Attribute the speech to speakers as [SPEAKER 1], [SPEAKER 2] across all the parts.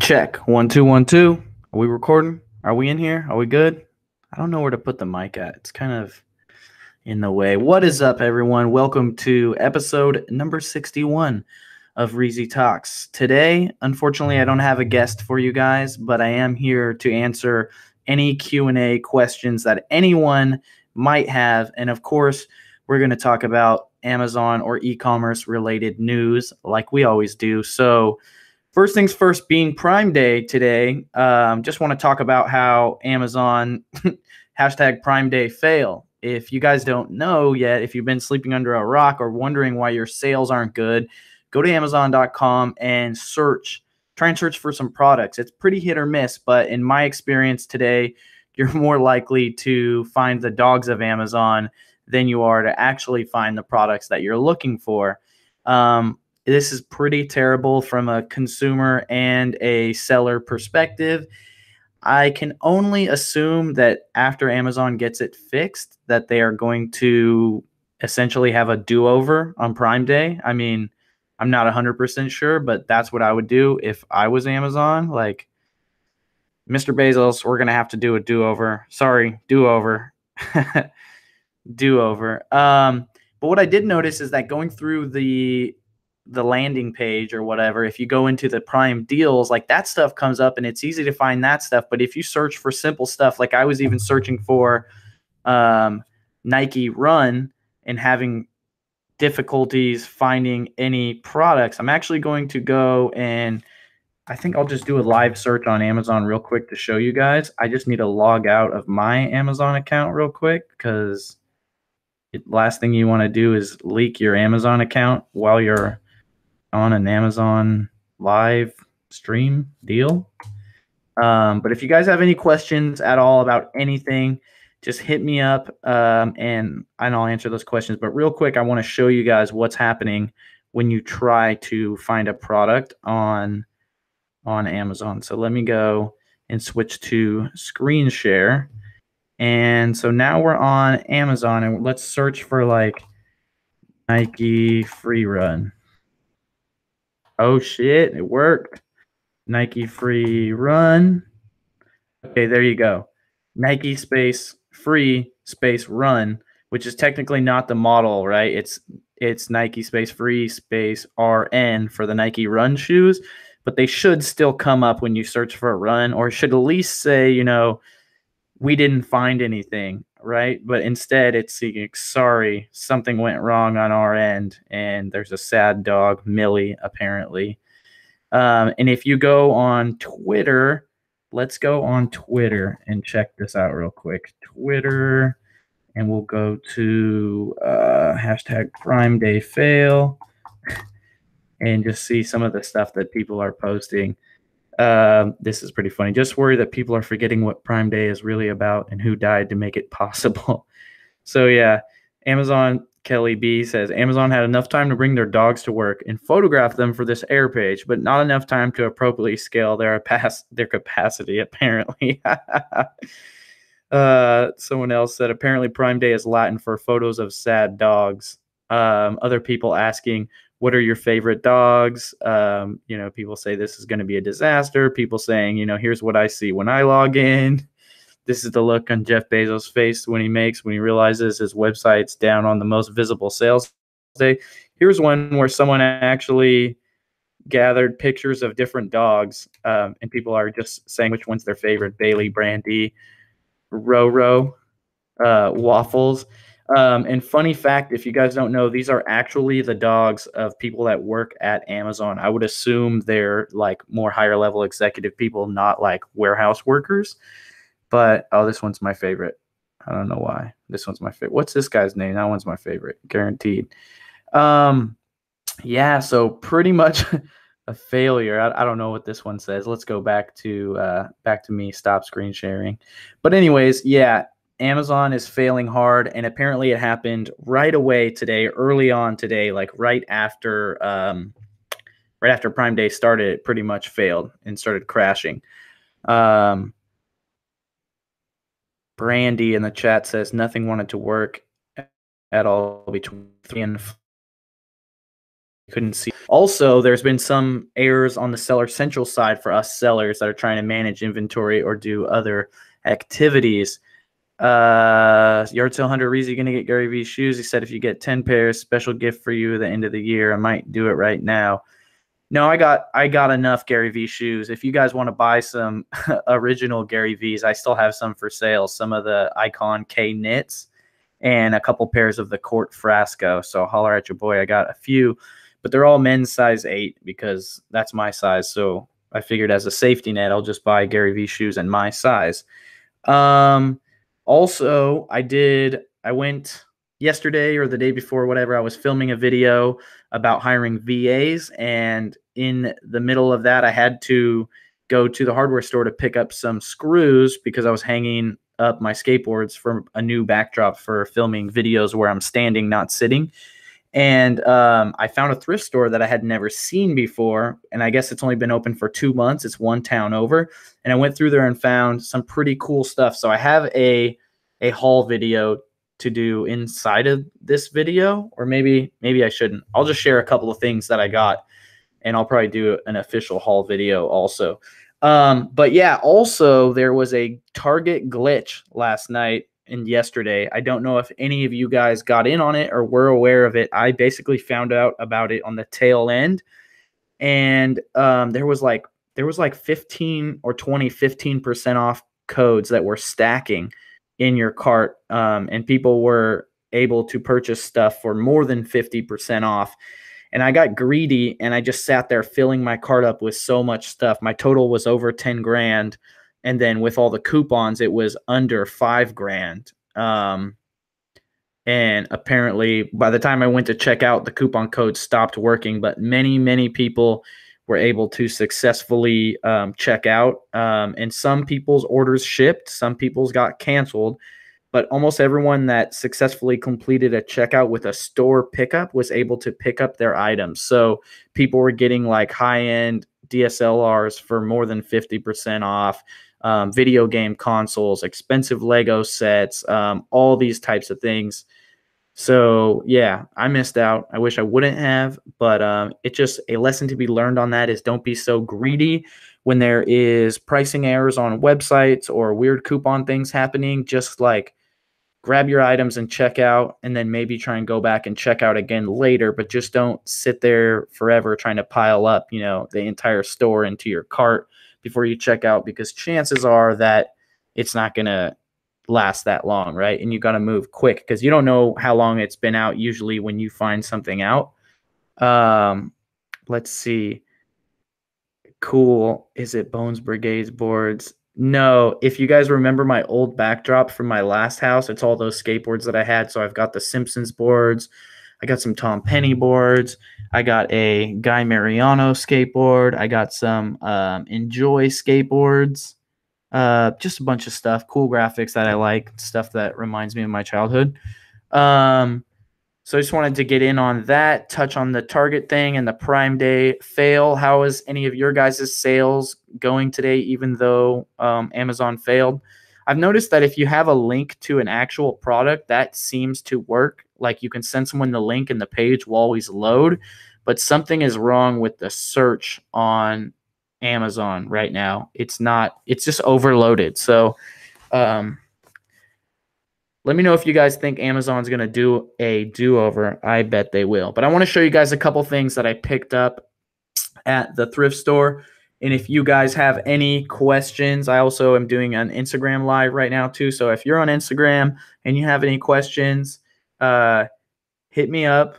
[SPEAKER 1] Check. 1 2 1 2. Are we recording? Are we in here? Are we good? I don't know where to put the mic at. It's kind of in the way. What is up, everyone? Welcome to episode number 61 of Reezy Talks. Today, unfortunately, I don't have a guest for you guys, but I am here to answer any Q&A questions that anyone might have. And of course, we're going to talk about Amazon or e-commerce related news like we always do. So first things first, being Prime Day today, just want to talk about how Amazon hashtag Prime Day fail. If you guys don't know yet, if you've been sleeping under a rock or wondering why your sales aren't good, go to Amazon.com and try and search for some products. It's pretty hit or miss, but in my experience today, you're more likely to find the dogs of Amazon than you are to actually find the products that you're looking for. This is pretty terrible from a consumer and a seller perspective. I can only assume that after Amazon gets it fixed, that they are going to essentially have a do-over on Prime Day. I mean, I'm not 100% sure, but that's what I would do if I was Amazon. Like, Mr. Bezos, we're going to have to do a do-over. Sorry, do-over. Do-over. But what I did notice is that going through the landing page or whatever, if you go into the Prime deals, like that stuff comes up and it's easy to find that stuff. But if you search for simple stuff, like I was even searching for Nike Run and having difficulties finding any products, I'm actually going to go and I think I'll just do a live search on Amazon real quick to show you guys. I just need to log out of my Amazon account real quick because last thing you want to do is leak your Amazon account while you're on an Amazon live stream deal. But if you guys have any questions at all about anything, just hit me up and I'll answer those questions. But real quick, I want to show you guys what's happening when you try to find a product on Amazon. So let me go and switch to screen share. And so now we're on Amazon and let's search for like Nike free run. Oh shit, it worked. Nike free run. Okay, there you go. Nike space free space run, which is technically not the model, right? It's Nike space free space RN for the Nike run shoes, but they should still come up when you search for a run, or should at least say, we didn't find anything, right? But instead it's saying, sorry, something went wrong on our end, and there's a sad dog, Millie, apparently. And if you go on Twitter, let's go on Twitter and check this out real quick. Twitter, and we'll go to hashtag Prime Day Fail and just see some of the stuff that people are posting. This is pretty funny. Just worry that people are forgetting what Prime Day is really about and who died to make it possible. So yeah, Amazon Kelly B says Amazon had enough time to bring their dogs to work and photograph them for this air page, but not enough time to appropriately scale their capacity, apparently. Someone else said apparently Prime Day is Latin for photos of sad dogs. Other people asking, what are your favorite dogs? People say this is going to be a disaster. People saying, here's what I see when I log in. This is the look on Jeff Bezos' face when he realizes his website's down on the most visible sales day. Here's one where someone actually gathered pictures of different dogs, and people are just saying which one's their favorite. Bailey, Brandy, Roro, Waffles. And funny fact, if you guys don't know, these are actually the dogs of people that work at Amazon. I would assume they're like more higher level executive people, not like warehouse workers. But this one's my favorite. I don't know why. This one's my favorite. What's this guy's name? That one's my favorite, guaranteed. Yeah, so pretty much a failure. I don't know what this one says. Let's go back to me. Stop screen sharing. But anyways, yeah, Amazon is failing hard, and apparently it happened right away today, early on today, like right after Prime Day started. It pretty much failed and started crashing. Brandy in the chat says nothing wanted to work at all between 3 and couldn't see. Also, there's been some errors on the Seller Central side for us sellers that are trying to manage inventory or do other activities. Yard sale hunter Reezy gonna get Gary Vee shoes. He said if you get 10 pairs, special gift for you at the end of the year. I might do it right now. No, I got enough Gary Vee shoes. If you guys want to buy some original Gary V's, I still have some for sale. Some of the Icon K knits and a couple pairs of the Court Frasco. So holler at your boy. I got a few, but they're all men's size 8 because that's my size. So I figured as a safety net, I'll just buy Gary Vee shoes in my size. Also, I went yesterday or the day before, whatever, I was filming a video about hiring VAs, and in the middle of that, I had to go to the hardware store to pick up some screws because I was hanging up my skateboards for a new backdrop for filming videos where I'm standing, not sitting. And I found a thrift store that I had never seen before, and I guess it's only been open for 2 months. It's one town over, and I went through there and found some pretty cool stuff. So I have a haul video to do inside of this video, or maybe I shouldn't. I'll just share a couple of things that I got, and I'll probably do an official haul video also. But yeah, also there was a Target glitch last night and yesterday. I don't know if any of you guys got in on it or were aware of it. I basically found out about it on the tail end, and there was like 15 or 15% off codes that were stacking in your cart, and people were able to purchase stuff for more than 50% off. And I got greedy, and I just sat there filling my cart up with so much stuff. My total was over 10 grand. And then with all the coupons, it was under 5 grand. And apparently by the time I went to check out, the coupon code stopped working, but many people were able to successfully check out. And some people's orders shipped, some people's got canceled, but almost everyone that successfully completed a checkout with a store pickup was able to pick up their items. So people were getting like high-end DSLRs for more than 50% off, video game consoles, expensive Lego sets, all these types of things. So yeah, I missed out. I wish I wouldn't have, but it's just a lesson to be learned on that is don't be so greedy when there is pricing errors on websites or weird coupon things happening. Just like grab your items and check out, and then maybe try and go back and check out again later, but just don't sit there forever trying to pile up, the entire store into your cart before you check out, because chances are that it's not going to last that long, right? And you got to move quick because you don't know how long it's been out usually when you find something out. Let's see. Cool. Is it Bones Brigade's boards? No. If you guys remember my old backdrop from my last house, it's all those skateboards that I had. So I've got the Simpsons boards. I got some Tom Penny boards. I got a Guy Mariano skateboard. I got some Enjoy skateboards. Just a bunch of stuff, cool graphics that I like, stuff that reminds me of my childhood. So I just wanted to get in on that, touch on the Target thing and the Prime Day fail. How is any of your guys' sales going today, even though Amazon failed? I've noticed that if you have a link to an actual product, that seems to work. Like you can send someone the link and the page will always load, but something is wrong with the search on Amazon right now. It's just overloaded. So let me know if you guys think Amazon's going to do a do-over. I bet they will. But I want to show you guys a couple things that I picked up at the thrift store. And if you guys have any questions, I also am doing an Instagram live right now too. So if you're on Instagram and you have any questions, hit me up.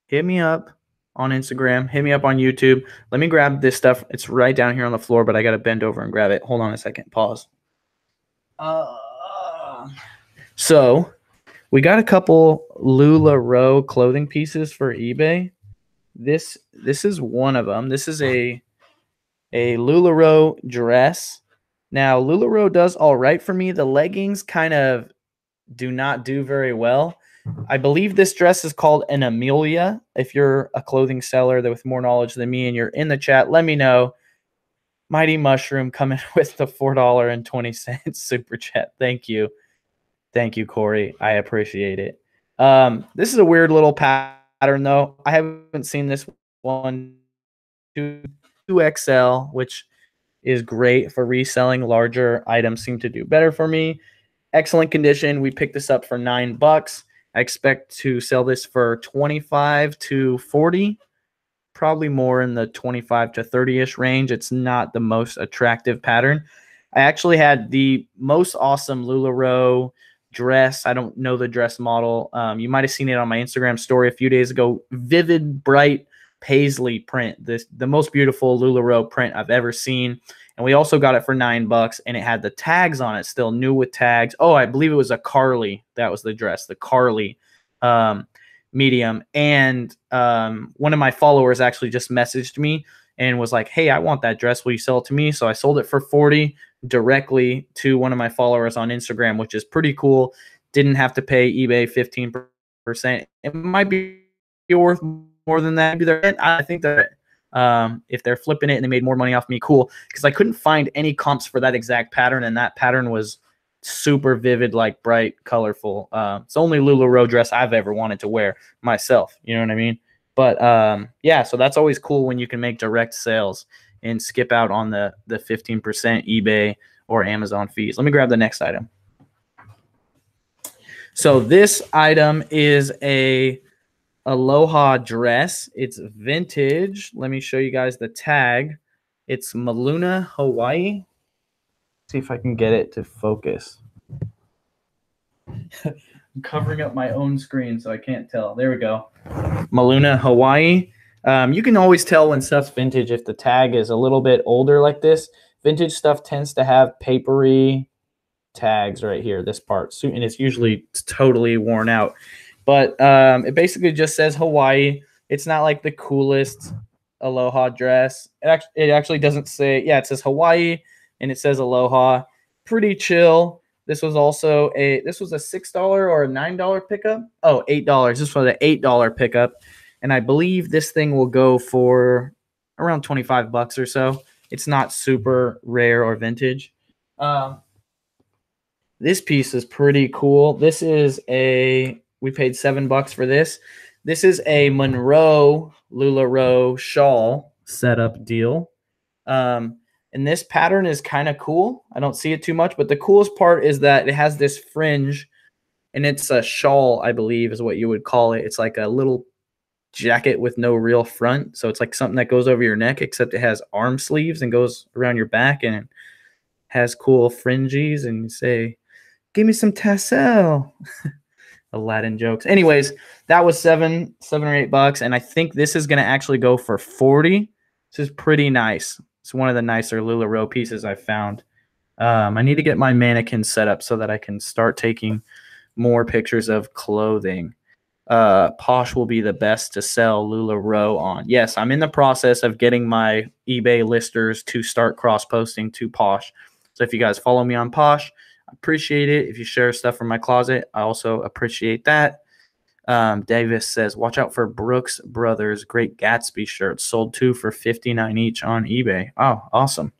[SPEAKER 1] Hit me up on Instagram. Hit me up on YouTube. Let me grab this stuff. It's right down here on the floor, but I got to bend over and grab it. Hold on a second. Pause. So we got a couple LuLaRoe clothing pieces for eBay. This is one of them. This is a LuLaRoe dress. Now, LuLaRoe does all right for me. The leggings kind of do not do very well. I believe this dress is called an Amelia. If you're a clothing seller with more knowledge than me and you're in the chat, let me know. Mighty Mushroom coming with the $4.20 super chat. Thank you. Thank you, Corey. I appreciate it. This is a weird little pack pattern though. I haven't seen this one. 2XL, which is great for reselling. Larger items seem to do better for me. Excellent condition. We picked this up for $9. I expect to sell this for 25 to 40, probably more in the 25 to 30-ish range. It's not the most attractive pattern. I actually had the most awesome LuLaRoe dress. I don't know the dress model. You might have seen it on my Instagram story a few days ago. Vivid, bright paisley print. The most beautiful LuLaRoe print I've ever seen. And we also got it for $9, and it had the tags on it, still new with tags. Oh, I believe it was a Carly. That was the dress, the Carly medium. And one of my followers actually just messaged me and was like, hey, I want that dress. Will you sell it to me? So I sold it for $40 directly to one of my followers on Instagram, which is pretty cool. Didn't have to pay eBay 15%. It might be worth more than that. I think that if they're flipping it and they made more money off me, cool. Because I couldn't find any comps for that exact pattern, and that pattern was super vivid, like bright, colorful. It's the only LuLaRoe dress I've ever wanted to wear myself. You know what I mean? But yeah, so that's always cool when you can make direct sales and skip out on the 15% eBay or Amazon fees. Let me grab the next item. So this item is a Aloha dress. It's vintage. Let me show you guys the tag. It's Maluna, Hawaii. See if I can get it to focus. I'm covering up my own screen so I can't tell. There we go. Maluna, Hawaii. You can always tell when stuff's vintage if the tag is a little bit older like this. Vintage stuff tends to have papery tags right here, this part. And it's usually totally worn out. But it basically just says Hawaii. It's not like the coolest Aloha dress. It actually doesn't say, yeah, it says Hawaii and it says Aloha. Pretty chill. This was also a $6 or a $9 pickup. Oh, $8. This was an $8 pickup. And I believe this thing will go for around 25 bucks or so. It's not super rare or vintage. This piece is pretty cool. This is we paid $7 for this. This is a Monroe LuLaRoe shawl setup deal. And this pattern is kind of cool. I don't see it too much, but the coolest part is that it has this fringe, and it's a shawl, I believe is what you would call it. It's like a little jacket with no real front. So it's like something that goes over your neck, except it has arm sleeves and goes around your back, and it has cool fringes, and you say, give me some tassel. Aladdin jokes. Anyways, that was $7 or $8, and I think this is going to actually go for $40. This is pretty nice. It's one of the nicer LuLaRoe pieces I've found. I need to get my mannequin set up so that I can start taking more pictures of clothing. Posh will be the best to sell LuLaRoe on. Yes, I'm in the process of getting my eBay listers to start cross-posting to Posh. So if you guys follow me on Posh, I appreciate it. If you share stuff from my closet, I also appreciate that. Davis says, watch out for Brooks Brothers Great Gatsby shirts. Sold 2 for $59 each on eBay. Oh, awesome.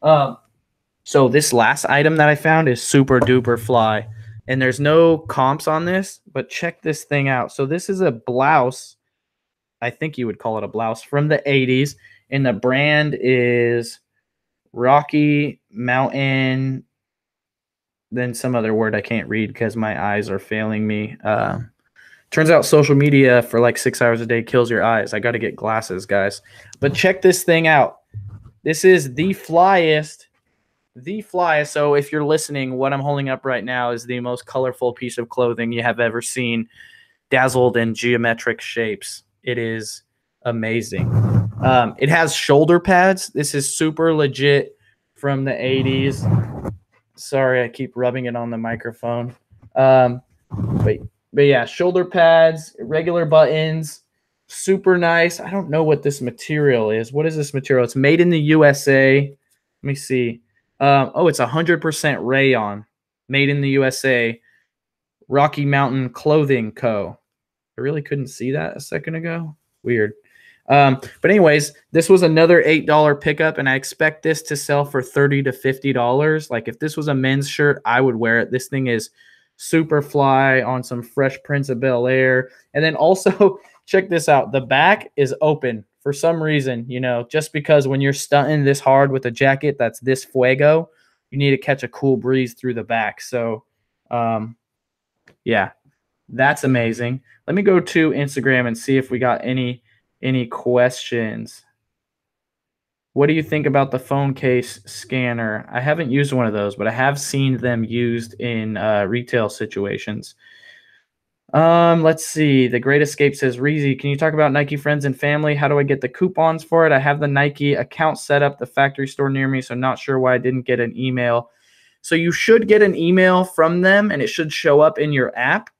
[SPEAKER 1] So this last item that I found is super duper fly. And there's no comps on this, but check this thing out. So this is a blouse. I think you would call it a blouse from the 80s. And the brand is Rocky Mountain. Then some other word I can't read because my eyes are failing me. Turns out social media for like 6 hours a day kills your eyes. I got to get glasses, guys. But check this thing out. This is the flyest. The flyest. So if you're listening, what I'm holding up right now is the most colorful piece of clothing you have ever seen, dazzled in geometric shapes. It is amazing. It has shoulder pads. This is super legit from the 80s. Sorry, I keep rubbing it on the microphone. But yeah, shoulder pads, regular buttons, super nice. I don't know what this material is. What is this material? It's made in the USA. Let me see. Oh, it's 100% rayon, made in the USA. Rocky Mountain Clothing Co. I really couldn't see that a second ago. Weird. But anyways, this was another $8 pickup, and I expect this to sell for $30 to $50. Like if this was a men's shirt, I would wear it. This thing is super fly on some Fresh Prince of Bel-Air. And then also check this out. The back is open for some reason, just because when you're stunting this hard with a jacket that's this fuego, you need to catch a cool breeze through the back. So, yeah, that's amazing. Let me go to Instagram and see if we got any questions. What do you think about the phone case scanner? I haven't used one of those, but I have seen them used in retail situations. Let's see. The Great Escape says, Reezy, can you talk about Nike Friends and Family? How do I get the coupons for it? I have the Nike account set up, the factory store near me, so not sure why I didn't get an email. So you should get an email from them, and it should show up in your app.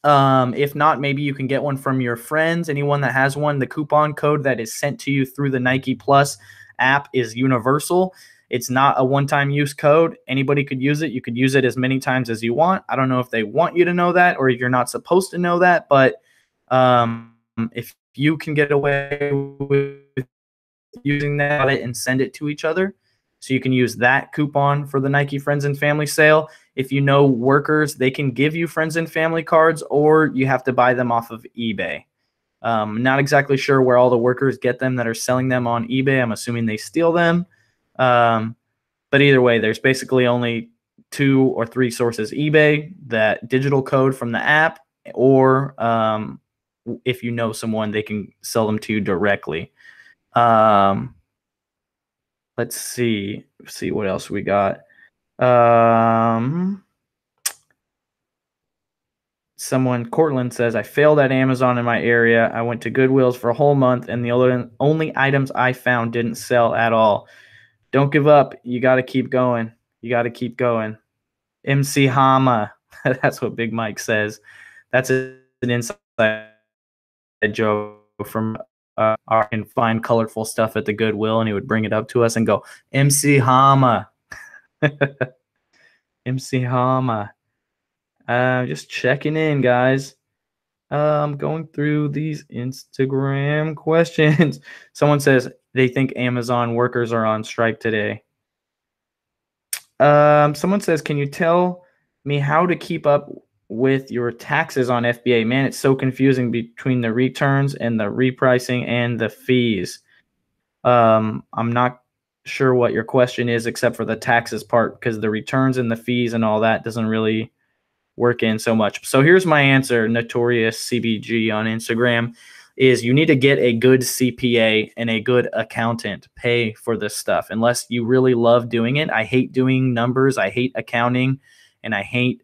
[SPEAKER 1] If not, maybe you can get one from your friends. Anyone that has one, the coupon code that is sent to you through the Nike Plus app is universal. It's not a one-time use code. Anybody could use it. You could use it as many times as you want. I don't know if they want you to know that or if you're not supposed to know that, but if you can get away with using that and send it to each other, so you can use that coupon for the Nike Friends and Family sale. If you know workers, they can give you Friends and Family cards, or you have to buy them off of eBay. Not exactly sure where all the workers get them that are selling them on eBay. I'm assuming they steal them. But either way, there's basically only 2 or 3 sources: eBay, that digital code from the app, or if you know someone, they can sell them to you directly. Let's see what else we got. Cortland says, I failed at Amazon in my area. I went to Goodwill's for a whole month, and the only items I found didn't sell at all. Don't give up. You got to keep going. MC Hama. That's what Big Mike says. That's an inside joke from I can find colorful stuff at the Goodwill, and he would bring it up to us and go, MC Hama. MC Hama. Just checking in, guys. Going through these Instagram questions. Someone says they think Amazon workers are on strike today. Someone says, can you tell me how to keep up with your taxes on FBA? Man, it's so confusing between the returns and the repricing and the fees. I'm not sure what your question is except for the taxes part, because the returns and the fees and all that doesn't really work in so much. So here's my answer, Notorious CBG on Instagram, is you need to get a good CPA and a good accountant. Pay for this stuff unless you really love doing it. I hate doing numbers. I hate accounting, and I hate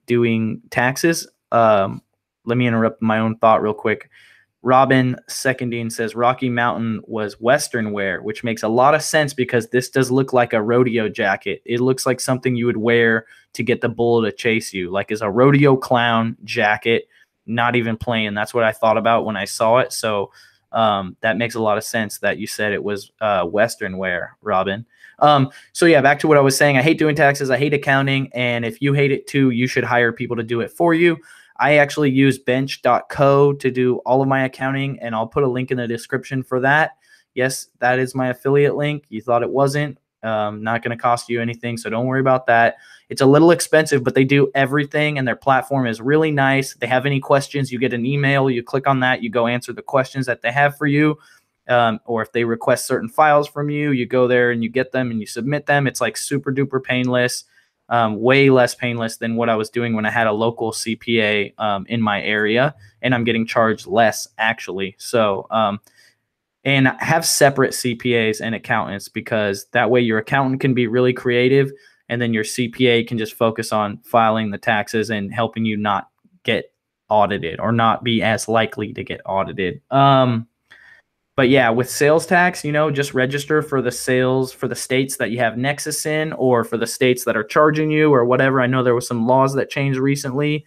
[SPEAKER 1] doing taxes. Let me interrupt my own thought real quick. Robin Secondine says Rocky Mountain was Western wear, which makes a lot of sense because this does look like a rodeo jacket. It looks like something you would wear to get the bull to chase you, like as a rodeo clown jacket, not even playing. That's what I thought about when I saw it. So that makes a lot of sense that you said it was Western wear, Robin. So yeah, back to what I was saying. I hate doing taxes. I hate accounting. And if you hate it too, you should hire people to do it for you. I actually use bench.co to do all of my accounting, and I'll put a link in the description for that. Yes, that is my affiliate link. You thought it wasn't. Not going to cost you anything, so don't worry about that. It's a little expensive, but they do everything, and their platform is really nice. If they have any questions, you get an email. You click on that. You go answer the questions that they have for you. Or if they request certain files from you, you go there and you get them and you submit them. It's like super duper painless. Way less painless than what I was doing when I had a local CPA in my area, and I'm getting charged less actually. So, and have separate CPAs and accountants, because that way your accountant can be really creative, and then your CPA can just focus on filing the taxes and helping you not get audited or not be as likely to get audited. But yeah, with sales tax, just register for the sales for the states that you have Nexus in, or for the states that are charging you or whatever. I know there was some laws that changed recently.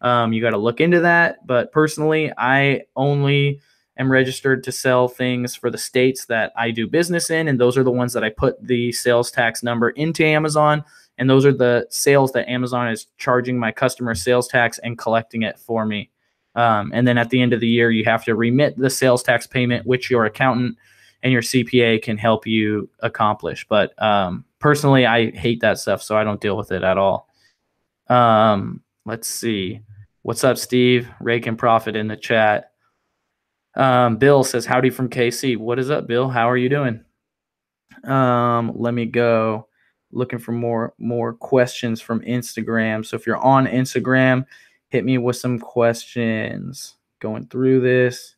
[SPEAKER 1] You got to look into that. But personally, I only am registered to sell things for the states that I do business in. And those are the ones that I put the sales tax number into Amazon. And those are the sales that Amazon is charging my customer sales tax and collecting it for me. And then at the end of the year, you have to remit the sales tax payment, which your accountant and your CPA can help you accomplish. But personally, I hate that stuff, so I don't deal with it at all. Let's see. What's up, Steve? Rake and Profit in the chat. Bill says, howdy from KC. What is up, Bill? How are you doing? Let me go looking for more questions from Instagram. So if you're on Instagram, hit me with some questions. Going through this.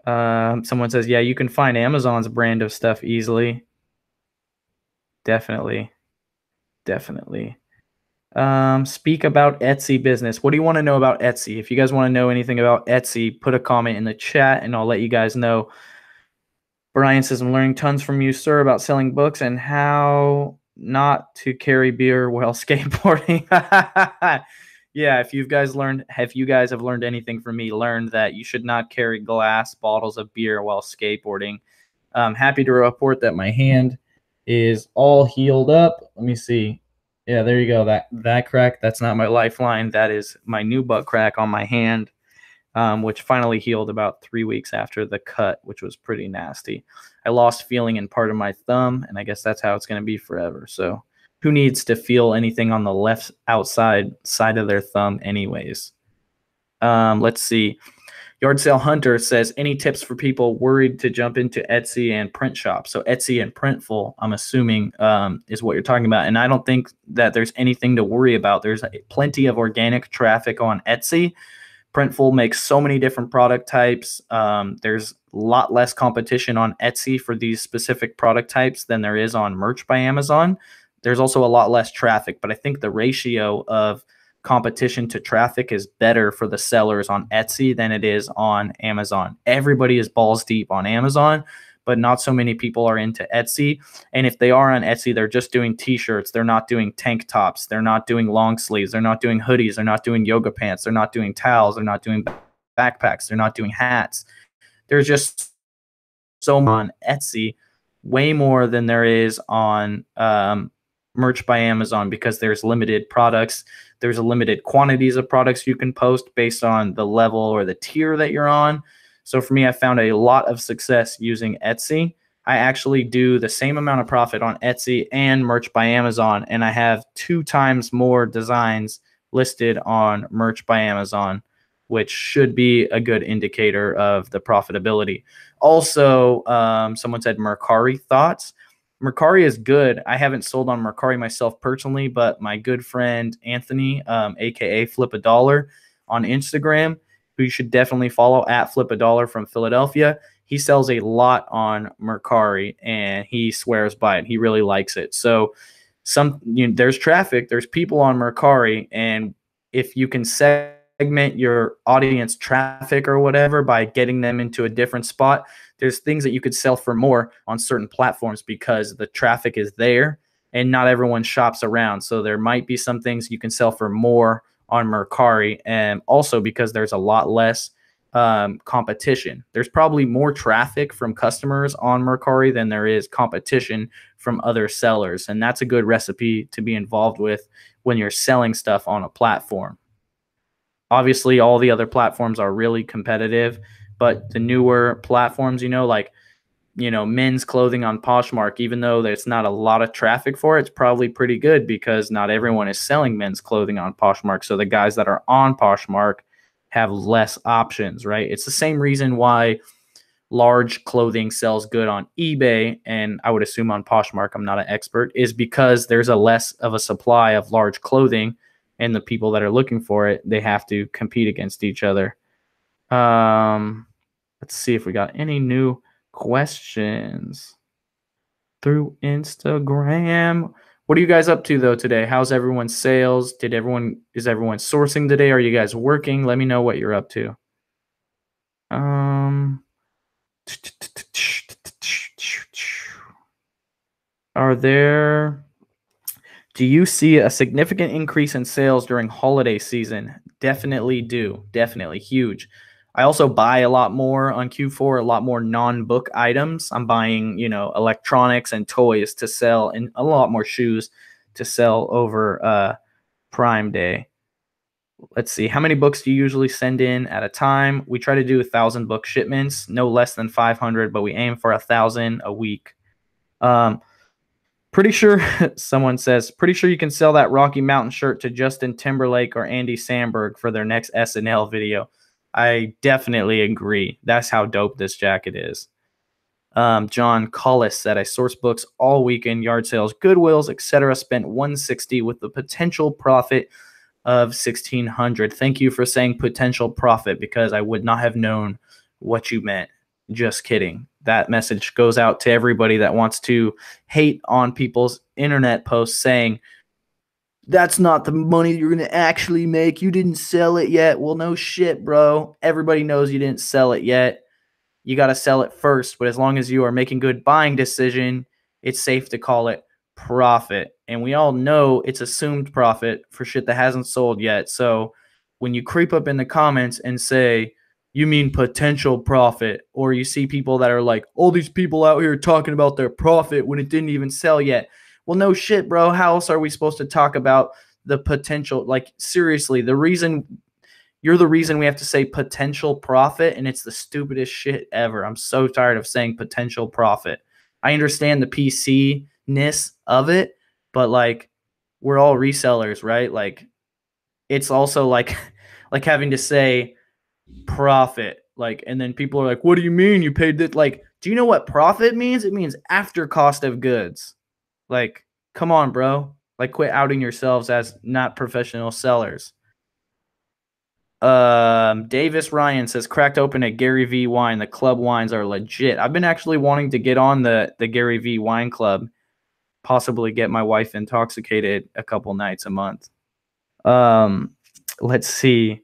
[SPEAKER 1] Someone says, yeah, you can find Amazon's brand of stuff easily. Definitely. Speak about Etsy business. What do you want to know about Etsy? If you guys want to know anything about Etsy, put a comment in the chat and I'll let you guys know. Brian says, I'm learning tons from you, sir, about selling books and how not to carry beer while skateboarding. Yeah, if you guys have learned anything from me, learn that you should not carry glass bottles of beer while skateboarding. I'm happy to report that my hand is all healed up. Let me see. Yeah, there you go. That crack, that's not my lifeline. That is my new butt crack on my hand, which finally healed about 3 weeks after the cut, which was pretty nasty. I lost feeling in part of my thumb, and I guess that's how it's going to be forever. So who needs to feel anything on the left outside side of their thumb anyways? Let's see. Yard Sale Hunter says, any tips for people worried to jump into Etsy and print shop? So Etsy and Printful, I'm assuming, is what you're talking about. And I don't think that there's anything to worry about. There's plenty of organic traffic on Etsy. Printful makes so many different product types. There's a lot less competition on Etsy for these specific product types than there is on Merch by Amazon. There's also a lot less traffic, but I think the ratio of competition to traffic is better for the sellers on Etsy than it is on Amazon. Everybody is balls deep on Amazon, but not so many people are into Etsy. And if they are on Etsy, they're just doing t-shirts. They're not doing tank tops. They're not doing long sleeves. They're not doing hoodies. They're not doing yoga pants. They're not doing towels. They're not doing backpacks. They're not doing hats. There's just so much on Etsy, way more than there is on Merch by Amazon, because there's limited products. There's a limited quantities of products you can post based on the level or the tier that you're on. So for me, I found a lot of success using Etsy. I actually do the same amount of profit on Etsy and Merch by Amazon, and I have 2 times more designs listed on Merch by Amazon, which should be a good indicator of the profitability. Also, someone said Mercari thoughts. Mercari is good. I haven't sold on Mercari myself personally, but my good friend Anthony, aka Flip a Dollar on Instagram, who you should definitely follow, at Flip a Dollar from Philadelphia. He sells a lot on Mercari and he swears by it. He really likes it. So there's traffic, there's people on Mercari, and if you can segment your audience traffic or whatever by getting them into a different spot, there's things that you could sell for more on certain platforms because the traffic is there and not everyone shops around. So there might be some things you can sell for more on Mercari, and also because there's a lot less competition. There's probably more traffic from customers on Mercari than there is competition from other sellers, and that's a good recipe to be involved with when you're selling stuff on a platform. Obviously, all the other platforms are really competitive, but the newer platforms, like men's clothing on Poshmark, even though there's not a lot of traffic for it, it's probably pretty good because not everyone is selling men's clothing on Poshmark. So the guys that are on Poshmark have less options, right? It's the same reason why large clothing sells good on eBay, and I would assume on Poshmark, I'm not an expert, is because there's a less of a supply of large clothing, and the people that are looking for it, they have to compete against each other. Let's see if we got any new questions through Instagram. What are you guys up to though today? How's everyone's sales? Is everyone sourcing today? Are you guys working? Let me know what you're up to. Do you see a significant increase in sales during holiday season? Definitely do. Definitely huge. I also buy a lot more on Q4, a lot more non-book items. I'm buying, electronics and toys to sell, and a lot more shoes to sell over Prime Day. Let's see. How many books do you usually send in at a time? We try to do 1,000 book shipments, no less than 500, but we aim for 1,000 a week. Pretty sure someone says, pretty sure you can sell that Rocky Mountain shirt to Justin Timberlake or Andy Samberg for their next SNL video. I definitely agree. That's how dope this jacket is. John Collis said, I source books all weekend, yard sales, Goodwills, etc. Spent $160 with the potential profit of $1,600. Thank you for saying potential profit because I would not have known what you meant. Just kidding. That message goes out to everybody that wants to hate on people's internet posts saying, that's not the money you're going to actually make. You didn't sell it yet. Well, no shit, bro. Everybody knows you didn't sell it yet. You got to sell it first. But as long as you are making good buying decision, it's safe to call it profit. And we all know it's assumed profit for shit that hasn't sold yet. So when you creep up in the comments and say, you mean potential profit, or you see people that are like, all these people out here talking about their profit when it didn't even sell yet. Well, no shit, bro. How else are we supposed to talk about the potential? Like, seriously, you're the reason we have to say potential profit, and it's the stupidest shit ever. I'm so tired of saying potential profit. I understand the PC-ness of it, but like, we're all resellers, right? Like, it's also like like having to say profit, like, and then people are like, what do you mean you paid that? Like, do you know what profit means? It means after cost of goods. Like, come on, bro. Like, quit outing yourselves as not professional sellers. Davis Ryan says, cracked open a Gary Vee wine. The club wines are legit. I've been actually wanting to get on the Gary Vee wine club, possibly get my wife intoxicated a couple nights a month. Let's see.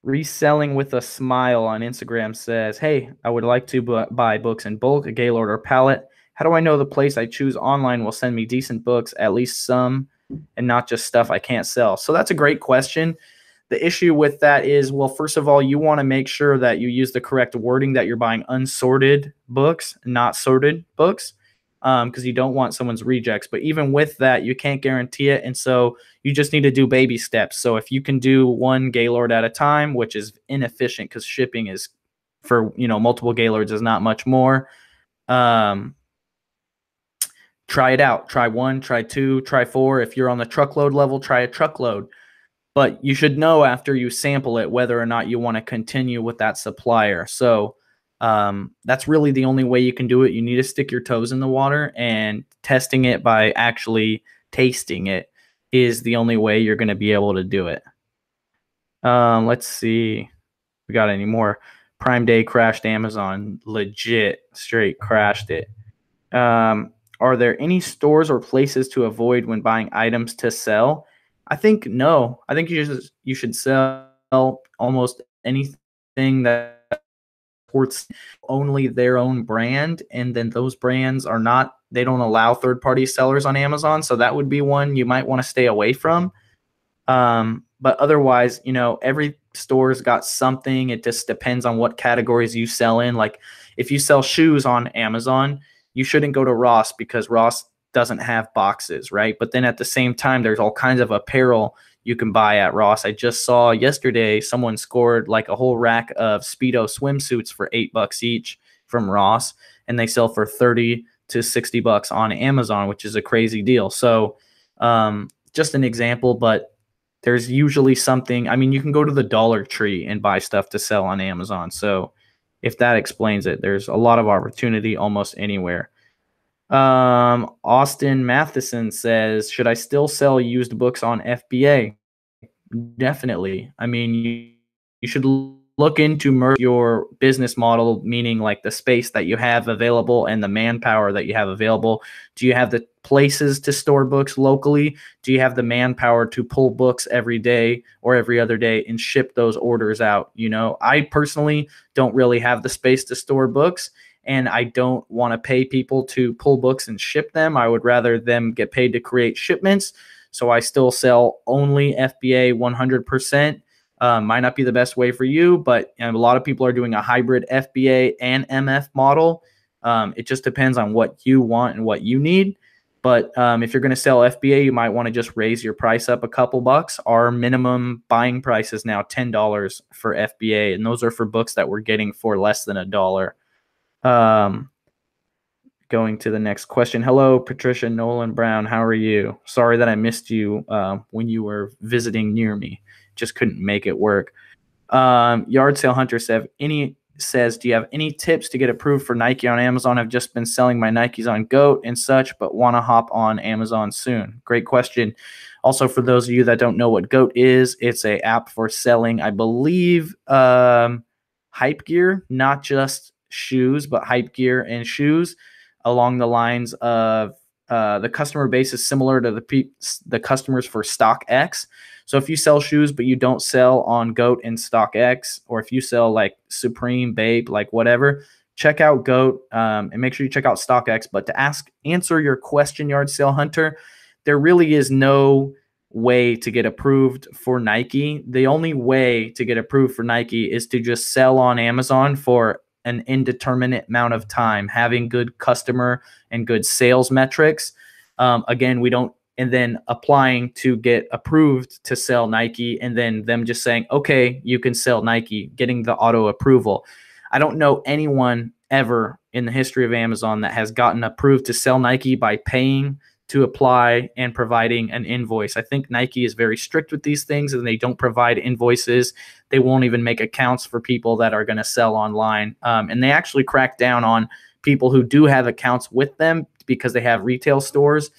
[SPEAKER 1] Reselling with a smile on Instagram says, hey, I would like to buy books in bulk, a Gaylord or pallet. How do I know the place I choose online will send me decent books, at least some, and not just stuff I can't sell? So that's a great question. The issue with that is, well, first of all, you want to make sure that you use the correct wording, that you're buying unsorted books, not sorted books, because you don't want someone's rejects. But even with that, you can't guarantee it. And so you just need to do baby steps. So if you can do one Gaylord at a time, which is inefficient because shipping is for, multiple Gaylords is not much more. Try it out. Try one, try two, try four. If you're on the truckload level, try a truckload. But you should know after you sample it whether or not you want to continue with that supplier. So that's really the only way you can do it. You need to stick your toes in the water, and testing it by actually tasting it is the only way you're going to be able to do it. Let's see. We got any more? Prime Day crashed Amazon. Legit, straight crashed it. Are there any stores or places to avoid when buying items to sell? I think no. I think you should sell almost anything that supports only their own brand, and then those brands they don't allow third-party sellers on Amazon, so that would be one you might want to stay away from. But otherwise, every store's got something. It just depends on what categories you sell in. Like, if you sell shoes on Amazon, you shouldn't go to Ross because Ross doesn't have boxes, right? But then at the same time, there's all kinds of apparel you can buy at Ross. I just saw yesterday someone scored like a whole rack of Speedo swimsuits for $8 each from Ross, and they sell for $30 to $60 on Amazon, which is a crazy deal. So just an example, but there's usually something. I mean, you can go to the Dollar Tree and buy stuff to sell on Amazon. So if that explains it, there's a lot of opportunity almost anywhere. Austin Matheson says, should I still sell used books on FBA? Definitely. I mean, you should look into your business model, meaning like the space that you have available and the manpower that you have available. Do you have the places to store books locally? Do you have the manpower to pull books every day or every other day and ship those orders out? I personally don't really have the space to store books, and I don't want to pay people to pull books and ship them. I would rather them get paid to create shipments. So I still sell only FBA 100%. Might not be the best way for you, but a lot of people are doing a hybrid FBA and MF model. It just depends on what you want and what you need. But if you're going to sell FBA, you might want to just raise your price up a couple bucks. Our minimum buying price is now $10 for FBA, and those are for books that we're getting for less than $1. going to the next question. Hello, Patricia Nolan Brown. How are you? Sorry that I missed you when you were visiting near me. Just couldn't make it work. Yard Sale Hunter says, do you have any tips to get approved for Nike on Amazon? I've just been selling my Nikes on GOAT and such, but want to hop on Amazon soon. Great question. Also, for those of you that don't know what GOAT is, it's a app for selling, I believe, hype gear, not just shoes, but hype gear and shoes along the lines of the customer base is similar to the customers for StockX. So if you sell shoes, but you don't sell on GOAT and StockX, or if you sell like Supreme, Bape, like whatever, check out GOAT and make sure you check out StockX. But to answer your question, Yard Sale Hunter, there really is no way to get approved for Nike. The only way to get approved for Nike is to just sell on Amazon for an indeterminate amount of time, having good customer and good sales metrics. Again, we don't, and then applying to get approved to sell Nike, and then them just saying, okay, you can sell Nike, getting the auto approval. I don't know anyone ever in the history of Amazon that has gotten approved to sell Nike by paying to apply and providing an invoice. I think Nike is very strict with these things, and they don't provide invoices. They won't even make accounts for people that are going to sell online. And they actually crack down on people who do have accounts with them because they have retail stores,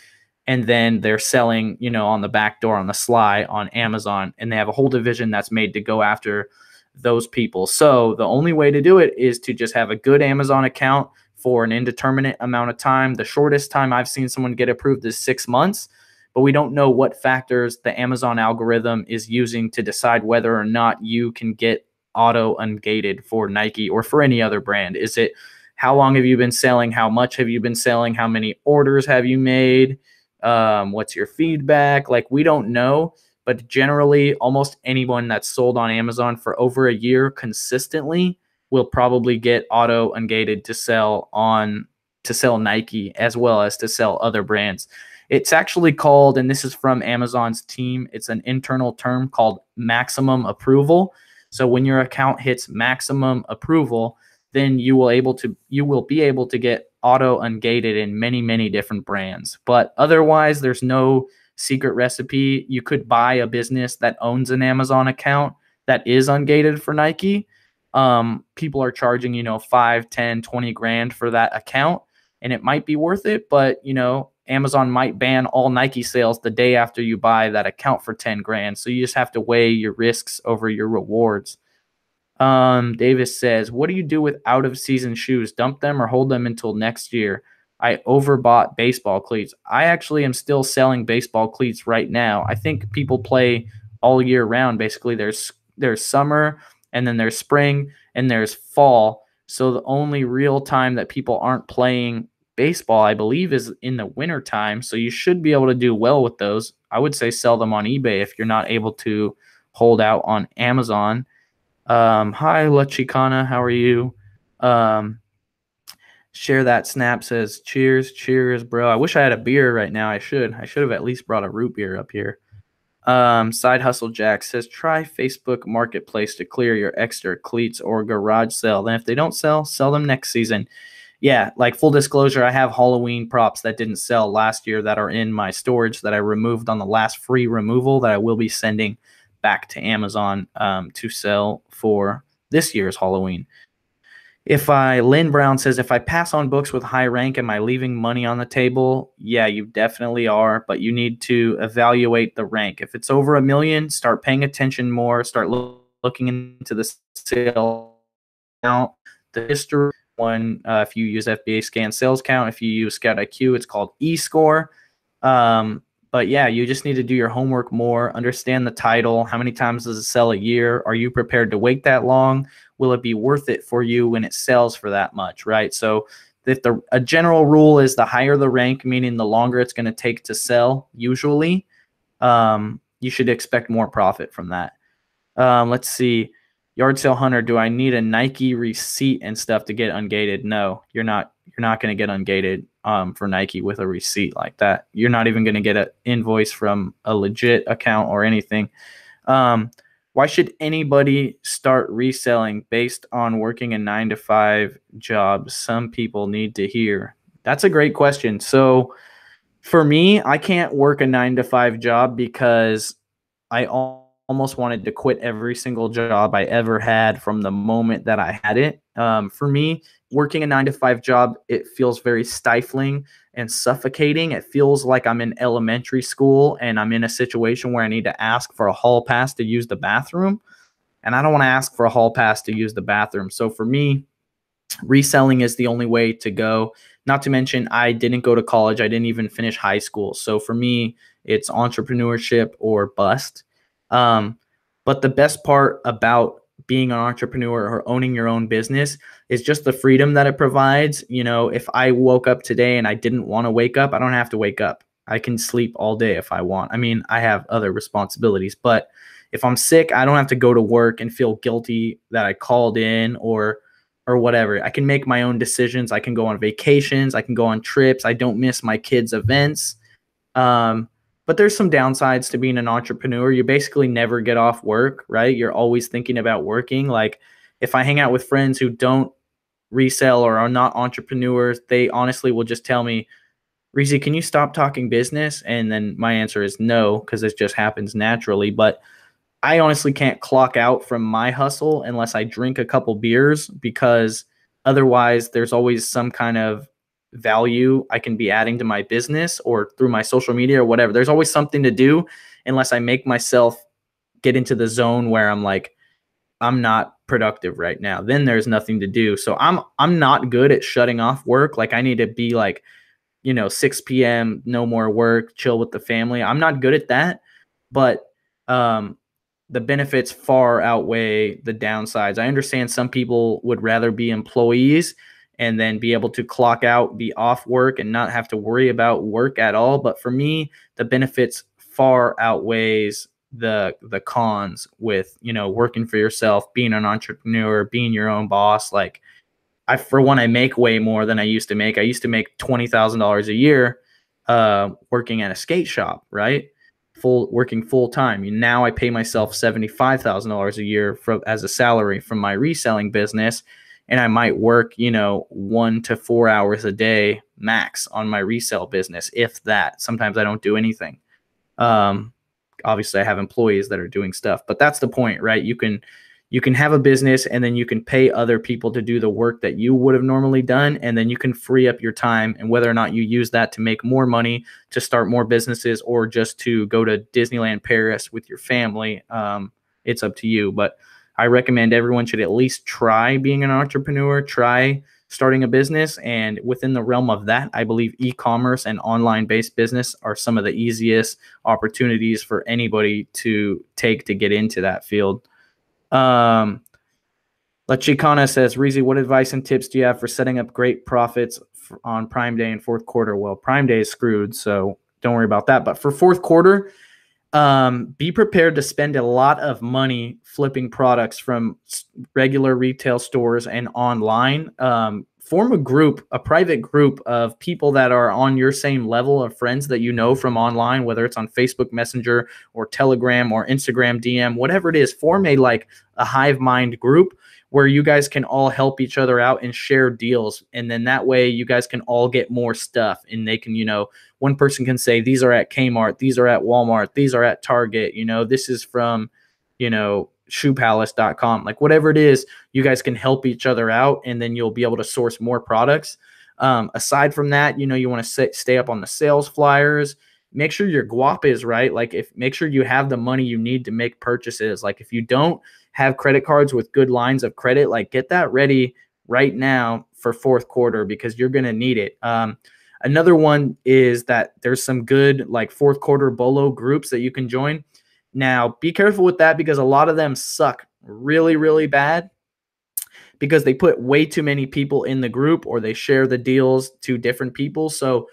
[SPEAKER 1] and then they're selling, on the back door, on the sly, on Amazon, and they have a whole division that's made to go after those people. So the only way to do it is to just have a good Amazon account for an indeterminate amount of time. The shortest time I've seen someone get approved is 6 months, but we don't know what factors the Amazon algorithm is using to decide whether or not you can get auto ungated for Nike or for any other brand. Is it how long have you been selling? How much have you been selling? How many orders have you made? What's your feedback? Like, we don't know, but generally almost anyone that's sold on Amazon for over a year consistently will probably get auto ungated to sell Nike as well as to sell other brands. It's actually called, and this is from Amazon's team, it's an internal term called maximum approval. So when your account hits maximum approval, then you will be able to get auto ungated in many, many different brands. But otherwise, there's no secret recipe. You could buy a business that owns an Amazon account that is ungated for Nike. People are charging, 5, 10, 20 grand for that account, and it might be worth it, but Amazon might ban all Nike sales the day after you buy that account for 10 grand. So you just have to weigh your risks over your rewards. Davis says, what do you do with out of season shoes? Dump them or hold them until next year? I overbought baseball cleats. I actually am still selling baseball cleats right now. I think people play all year round. Basically, there's summer, and then there's spring, and there's fall. So the only real time that people aren't playing baseball, I believe, is in the winter time. So you should be able to do well with those. I would say sell them on eBay if you're not able to hold out on Amazon. Hi, La Chicana. How are you? Share that snap says, cheers, bro. I wish I had a beer right now. I should have at least brought a root beer up here. Side Hustle Jack says, try Facebook Marketplace to clear your extra cleats or garage sale. Then if they don't sell them next season. Yeah, like full disclosure, I have Halloween props that didn't sell last year that are in my storage that I removed on the last free removal that I will be sending back to Amazon to sell for this year's Halloween. Lynn Brown says, if I pass on books with high rank, am I leaving money on the table? Yeah, you definitely are, but you need to evaluate the rank. If it's over $1 million, start paying attention more, start looking into the sale count, the history. If you use FBA scan sales count, if you use Scout IQ, it's called eScore. But yeah, you just need to do your homework more, understand the title. How many times does it sell a year? Are you prepared to wait that long? Will it be worth it for you when it sells for that much, right? So if a general rule is the higher the rank, meaning the longer it's going to take to sell, usually, you should expect more profit from that. Let's see. Yard Sale Hunter, do I need a Nike receipt and stuff to get ungated? No, you're not going to get ungated for Nike with a receipt like that. You're not even going to get an invoice from a legit account or anything. Why should anybody start reselling based on working a 9-to-5 job? Some people need to hear. That's a great question. So for me, I can't work a 9 to 5 job because almost wanted to quit every single job I ever had from the moment that I had it. For me, working a 9 to 5 job, it feels very stifling and suffocating. It feels like I'm in elementary school and I'm in a situation where I need to ask for a hall pass to use the bathroom. And I don't want to ask for a hall pass to use the bathroom. So for me, reselling is the only way to go. Not to mention, I didn't go to college. I didn't even finish high school. So for me, it's entrepreneurship or bust. Um, but the best part about being an entrepreneur or owning your own business is just the freedom that it provides. You know, if I woke up today and I didn't want to wake up, I don't have to wake up. I can sleep all day if I want. I mean, I have other responsibilities, but if I'm sick, I don't have to go to work and feel guilty that I called in or whatever. I can make my own decisions. I can go on vacations. I can go on trips. I don't miss my kids' events. Um, but there's some downsides to being an entrepreneur. You basically never get off work, right? You're always thinking about working. Like if I hang out with friends who don't resell or are not entrepreneurs, they honestly will just tell me, Reezy, can you stop talking business? And then my answer is no, because it just happens naturally. But I honestly can't clock out from my hustle unless I drink a couple beers, because otherwise there's always some kind of value I can be adding to my business or through my social media or whatever. There's always something to do unless I make myself get into the zone where I'm like, I'm not productive right now. Then there's nothing to do. So I'm not good at shutting off work. Like I need to be like, 6 p.m., no more work, chill with the family. I'm not good at that. But um the benefits far outweigh the downsides. I understand some people would rather be employees and then be able to clock out, be off work, and not have to worry about work at all. But for me, the benefits far outweighs the cons with, working for yourself, being an entrepreneur, being your own boss. Like for one, I make way more than I used to make. I used to make $20,000 a year working at a skate shop, right? Working full time. Now I pay myself $75,000 a year as a salary from my reselling business, and I might work 1 to 4 hours a day max on my resale business, if that. Sometimes I don't do anything. Obviously, I have employees that are doing stuff, but that's the point, right? You can have a business and then you can pay other people to do the work that you would have normally done. And then you can free up your time, and whether or not you use that to make more money, to start more businesses, or just to go to Disneyland Paris with your family. It's up to you. But I recommend everyone should at least try being an entrepreneur, try starting a business. And within the realm of that, I believe e-commerce and online-based business are some of the easiest opportunities for anybody to take to get into that field. La Chicana says, Reezy, what advice and tips do you have for setting up great profits on Prime Day and fourth quarter? Well, Prime Day is screwed, so don't worry about that. But for fourth quarter, be prepared to spend a lot of money flipping products from regular retail stores and online. Form a private group of people that are on your same level of friends that you know from online, whether it's on Facebook Messenger or Telegram or Instagram DM, whatever it is. Form a hive mind group where you guys can all help each other out and share deals. And then that way you guys can all get more stuff, and they can, one person can say, these are at Kmart, these are at Walmart, these are at Target, this is from, shoepalace.com, like whatever it is, you guys can help each other out, and then you'll be able to source more products. Aside from that, you want to stay up on the sales flyers. Make sure your guap is right. Make sure you have the money you need to make purchases. Like if you don't have credit cards with good lines of credit, like get that ready right now for fourth quarter, because you're going to need it. Another one is that there's some good fourth quarter bolo groups that you can join. Now, be careful with that, because a lot of them suck really, really bad, because they put way too many people in the group, or they share the deals to different people. So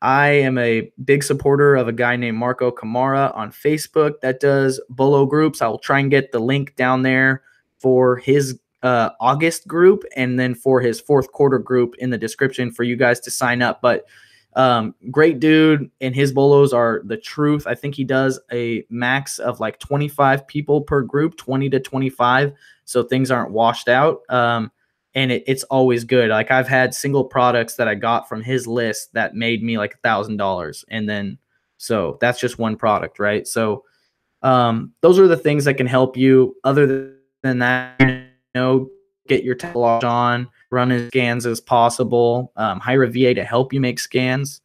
[SPEAKER 1] I am a big supporter of a guy named Marco Camara on Facebook that does bolo groups. I'll try and get the link down there for his August group, and then for his fourth quarter group in the description for you guys to sign up. But great dude, and his bolos are the truth. I think he does a max of 25 people per group, 20 to 25, so things aren't washed out. and it's always good. Like I've had single products that I got from his list that made me like $1,000, and then so that's just one product, right? So those are the things that can help you. Other than that, get your log on, run as scans as possible, hire a VA to help you make scans,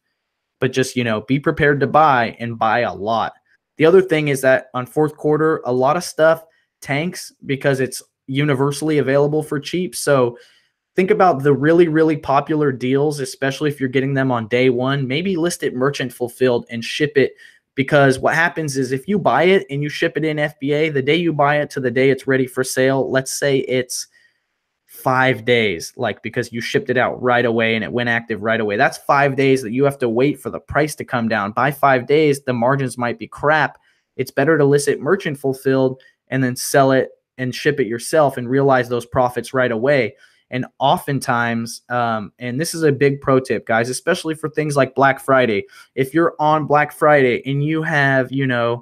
[SPEAKER 1] but just, be prepared to buy and buy a lot. The other thing is that on fourth quarter, a lot of stuff tanks because it's universally available for cheap. So think about the really, really popular deals, especially if you're getting them on day one. Maybe list it merchant fulfilled and ship it, because what happens is if you buy it and you ship it in FBA, the day you buy it to the day it's ready for sale, let's say it's 5 days, like because you shipped it out right away and it went active right away. That's 5 days that you have to wait for the price to come down. By 5 days, the margins might be crap. It's better to list it merchant fulfilled and then sell it and ship it yourself and realize those profits right away. And oftentimes, and this is a big pro tip, guys, especially for things like Black Friday. If you're on Black Friday and you have, a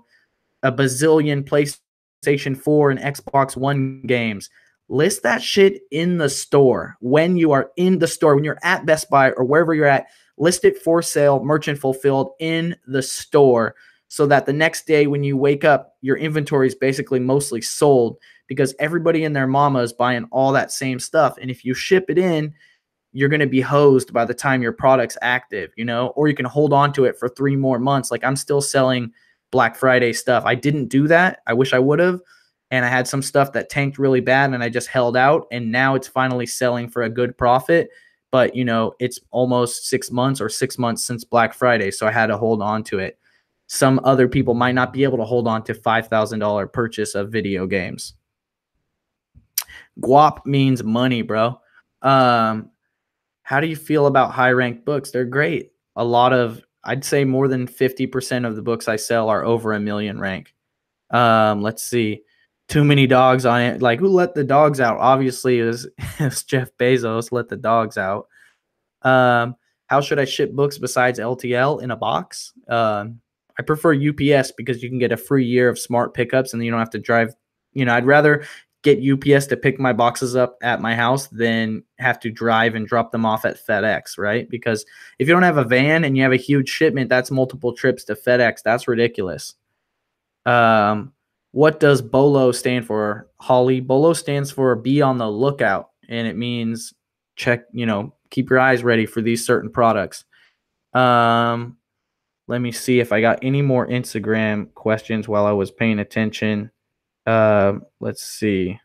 [SPEAKER 1] bazillion PlayStation 4 and Xbox One games, list that shit in the store. When you are in the store, when you're at Best Buy or wherever you're at, list it for sale, merchant fulfilled in the store, so that the next day when you wake up, your inventory is basically mostly sold, because everybody and their mama is buying all that same stuff. And if you ship it in, you're going to be hosed by the time your product's active, or you can hold on to it for 3 more months. Like I'm still selling Black Friday stuff. I didn't do that. I wish I would have. And I had some stuff that tanked really bad and I just held out, and now it's finally selling for a good profit. But, it's almost 6 months or 6 months since Black Friday, so I had to hold on to it. Some other people might not be able to hold on to $5,000 purchase of video games. Guap means money, bro. How do you feel about high-ranked books? They're great. I'd say more than 50% of the books I sell are over 1 million rank. Let's see. Too many dogs on it. Like, who let the dogs out? Obviously, it was Jeff Bezos let the dogs out. How should I ship books besides LTL in a box? I prefer UPS because you can get a free year of smart pickups and then you don't have to drive. I'd rather get UPS to pick my boxes up at my house than have to drive and drop them off at FedEx, right? Because if you don't have a van and you have a huge shipment, that's multiple trips to FedEx. That's ridiculous. What does BOLO stand for, Holly? BOLO stands for be on the lookout, and it means keep your eyes ready for these certain products. Let me see if I got any more Instagram questions while I was paying attention. Let's see.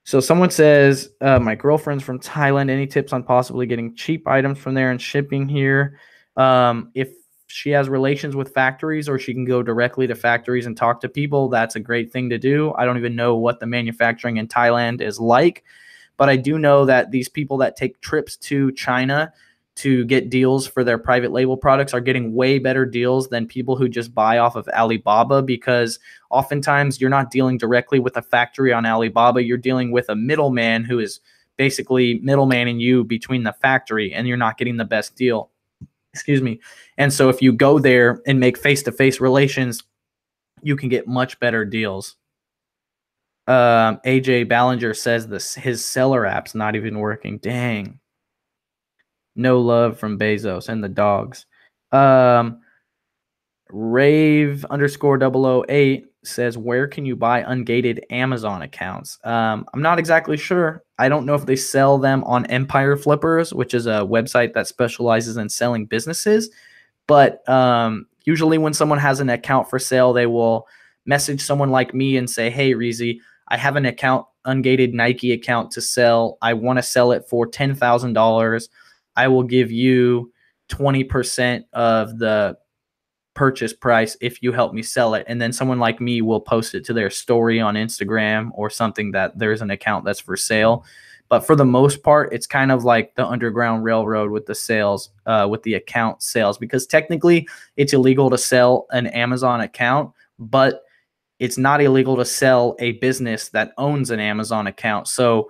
[SPEAKER 1] So someone says, my girlfriend's from Thailand. Any tips on possibly getting cheap items from there and shipping here? If she has relations with factories, or she can go directly to factories and talk to people, that's a great thing to do. I don't even know what the manufacturing in Thailand is like, but I do know that these people that take trips to China to get deals for their private label products are getting way better deals than people who just buy off of Alibaba, because oftentimes you're not dealing directly with a factory on Alibaba. You're dealing with a middleman who is basically middlemaning you between the factory, and you're not getting the best deal. Excuse me. And so if you go there and make face-to-face relations, you can get much better deals. AJ Ballinger says his seller app's not even working. Dang. No love from Bezos and the dogs. Rave_008 says, where can you buy ungated Amazon accounts? I'm not exactly sure. I don't know if they sell them on Empire Flippers, which is a website that specializes in selling businesses. But usually when someone has an account for sale, they will message someone like me and say, hey, Reezy, I have an account, ungated Nike account to sell. I want to sell it for $10,000. I will give you 20% of the purchase price if you help me sell it. And then someone like me will post it to their story on Instagram or something that there's an account that's for sale. But for the most part, it's kind of like the Underground Railroad with the sales, with the account sales, because technically it's illegal to sell an Amazon account, but it's not illegal to sell a business that owns an Amazon account. So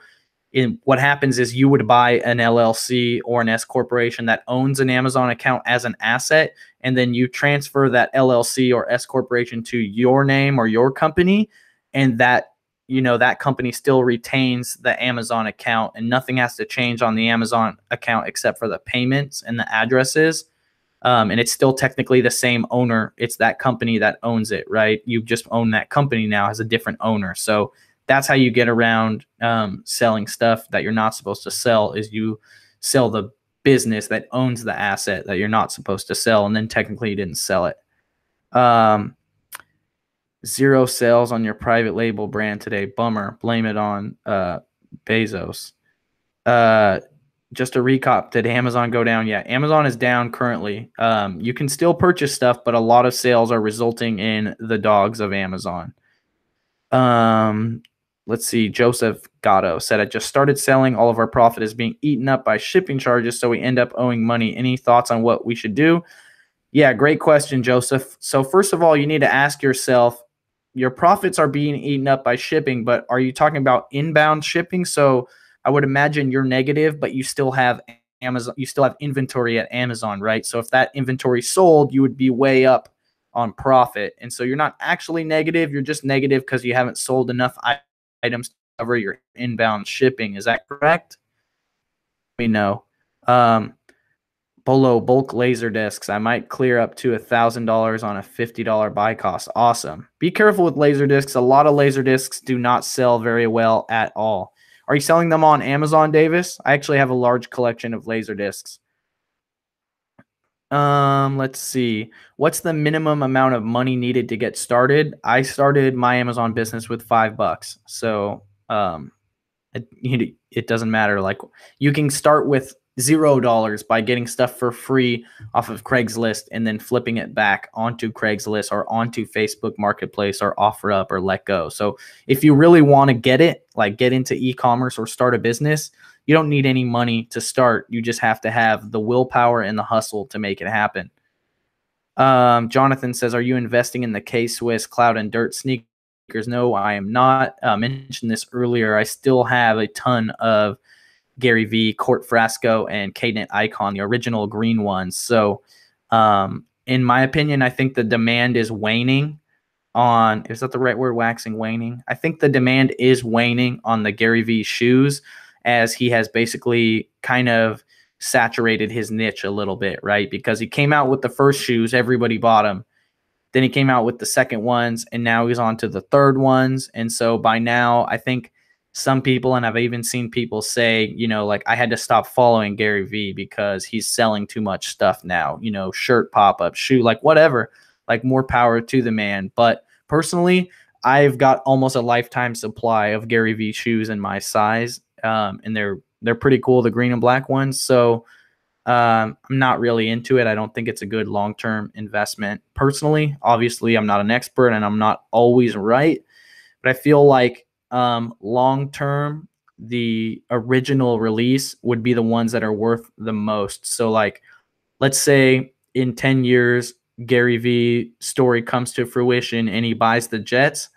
[SPEAKER 1] what happens is you would buy an LLC or an S corporation that owns an Amazon account as an asset, and then you transfer that LLC or S corporation to your name or your company, and that that company still retains the Amazon account and nothing has to change on the Amazon account except for the payments and the addresses. And it's still technically the same owner. It's that company that owns it, right? You just own that company now as a different owner. So that's how you get around selling stuff that you're not supposed to sell, is you sell the business that owns the asset that you're not supposed to sell, and then technically you didn't sell it. 0 sales on your private label brand today. Bummer. Blame it on Bezos. Just a recap, did Amazon go down? Yeah, Amazon is down currently. You can still purchase stuff, but a lot of sales are resulting in the dogs of Amazon. Let's see. Joseph Gatto said, I just started selling. All of our profit is being eaten up by shipping charges, so we end up owing money. Any thoughts on what we should do? Yeah, great question, Joseph. So first of all, you need to ask yourself, your profits are being eaten up by shipping, but are you talking about inbound shipping? So I would imagine you're negative, but you still have Amazon, you still have inventory at Amazon, right? So if that inventory sold, you would be way up on profit. And so you're not actually negative, you're just negative because you haven't sold enough items to cover your inbound shipping. Is that correct? We know. Bolo bulk laser discs. I might clear up to $1,000 on a $50 buy cost. Awesome. Be careful with laser discs. A lot of laser discs do not sell very well at all. Are you selling them on Amazon, Davis? I actually have a large collection of laser discs. Let's see. What's the minimum amount of money needed to get started? I started my Amazon business with $5. So, it doesn't matter. Like, you can start with $0 by getting stuff for free off of Craigslist and then flipping it back onto Craigslist or onto Facebook Marketplace or OfferUp or Let Go. So if you really want to get into e-commerce or start a business, you don't need any money to start. You just have to have the willpower and the hustle to make it happen. Jonathan says, are you investing in the K-Swiss Cloud and Dirt sneakers? No, I am not. I mentioned this earlier. I still have a ton of Gary Vee, Court Frasco, and K-Knit Icon, the original green ones. So in my opinion, I think the demand is waning on, is that the right word, waxing, waning? I think the demand is waning on the Gary Vee shoes, as he has basically kind of saturated his niche a little bit, right? Because he came out with the first shoes, everybody bought them. Then he came out with the second ones, and now he's on to the third ones. And so by now, I think some people, and I've even seen people say, like, I had to stop following Gary Vee because he's selling too much stuff now, shirt pop-up, shoe, like whatever, like more power to the man. But personally, I've got almost a lifetime supply of Gary Vee shoes in my size. And they're pretty cool, the green and black ones. So I'm not really into it. I don't think it's a good long-term investment personally. Obviously, I'm not an expert and I'm not always right, but I feel like long-term, the original release would be the ones that are worth the most. So like, let's say in 10 years, Gary Vee story comes to fruition and he buys the Jets,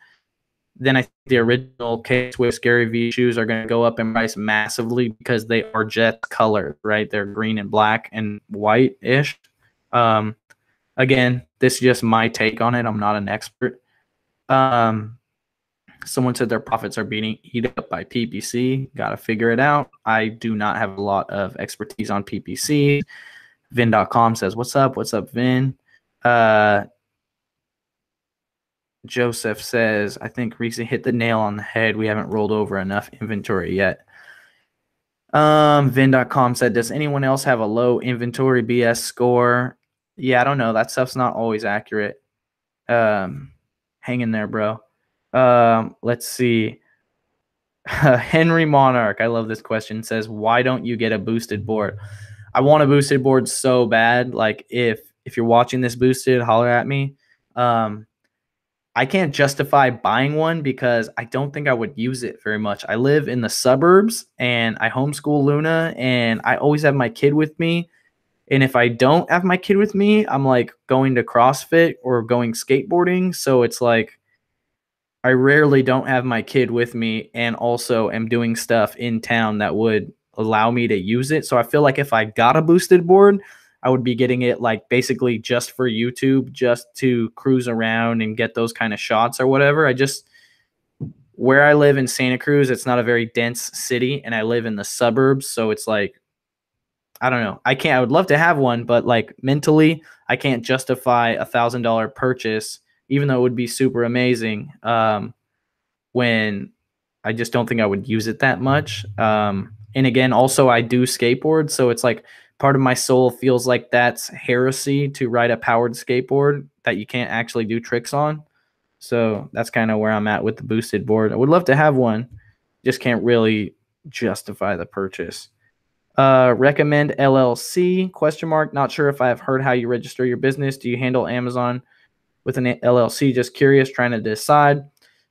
[SPEAKER 1] then I think the original K-Swiss Gary Vee shoes are going to go up in price massively because they are Jets color, right? They're green and black and white-ish. Again, this is just my take on it. I'm not an expert. Someone said their profits are being eaten up by PPC. Got to figure it out. I do not have a lot of expertise on PPC. Vin.com says, what's up? What's up, Vin? Joseph says, I think Reezy hit the nail on the head. We haven't rolled over enough inventory yet. Vin.com said, does anyone else have a low inventory BS score? Yeah, I don't know. That stuff's not always accurate. Hang in there, bro. Let's see. Henry Monarch, I love this question, says, why don't you get a boosted board? I want a boosted board so bad. Like, if you're watching this boosted, holler at me. I can't justify buying one because I don't think I would use it very much. I live in the suburbs and I homeschool Luna and I always have my kid with me. And if I don't have my kid with me, I'm like going to CrossFit or going skateboarding. So it's like I rarely don't have my kid with me and also am doing stuff in town that would allow me to use it. So I feel like if I got a boosted board, I would be getting it like basically just for YouTube, just to cruise around and get those kind of shots or whatever. where I live in Santa Cruz, it's not a very dense city, and I live in the suburbs, so it's like I don't know. I would love to have one, but like mentally, I can't justify $1,000 purchase, even though it would be super amazing. When I just don't think I would use it that much. And again, also I do skateboard, so it's like part of my soul feels like that's heresy to ride a powered skateboard that you can't actually do tricks on. So that's kind of where I'm at with the boosted board. I would love to have one, just can't really justify the purchase. Recommend LLC? Question mark. Not sure if I have heard how you register your business. Do you handle Amazon with an LLC? Just curious, trying to decide.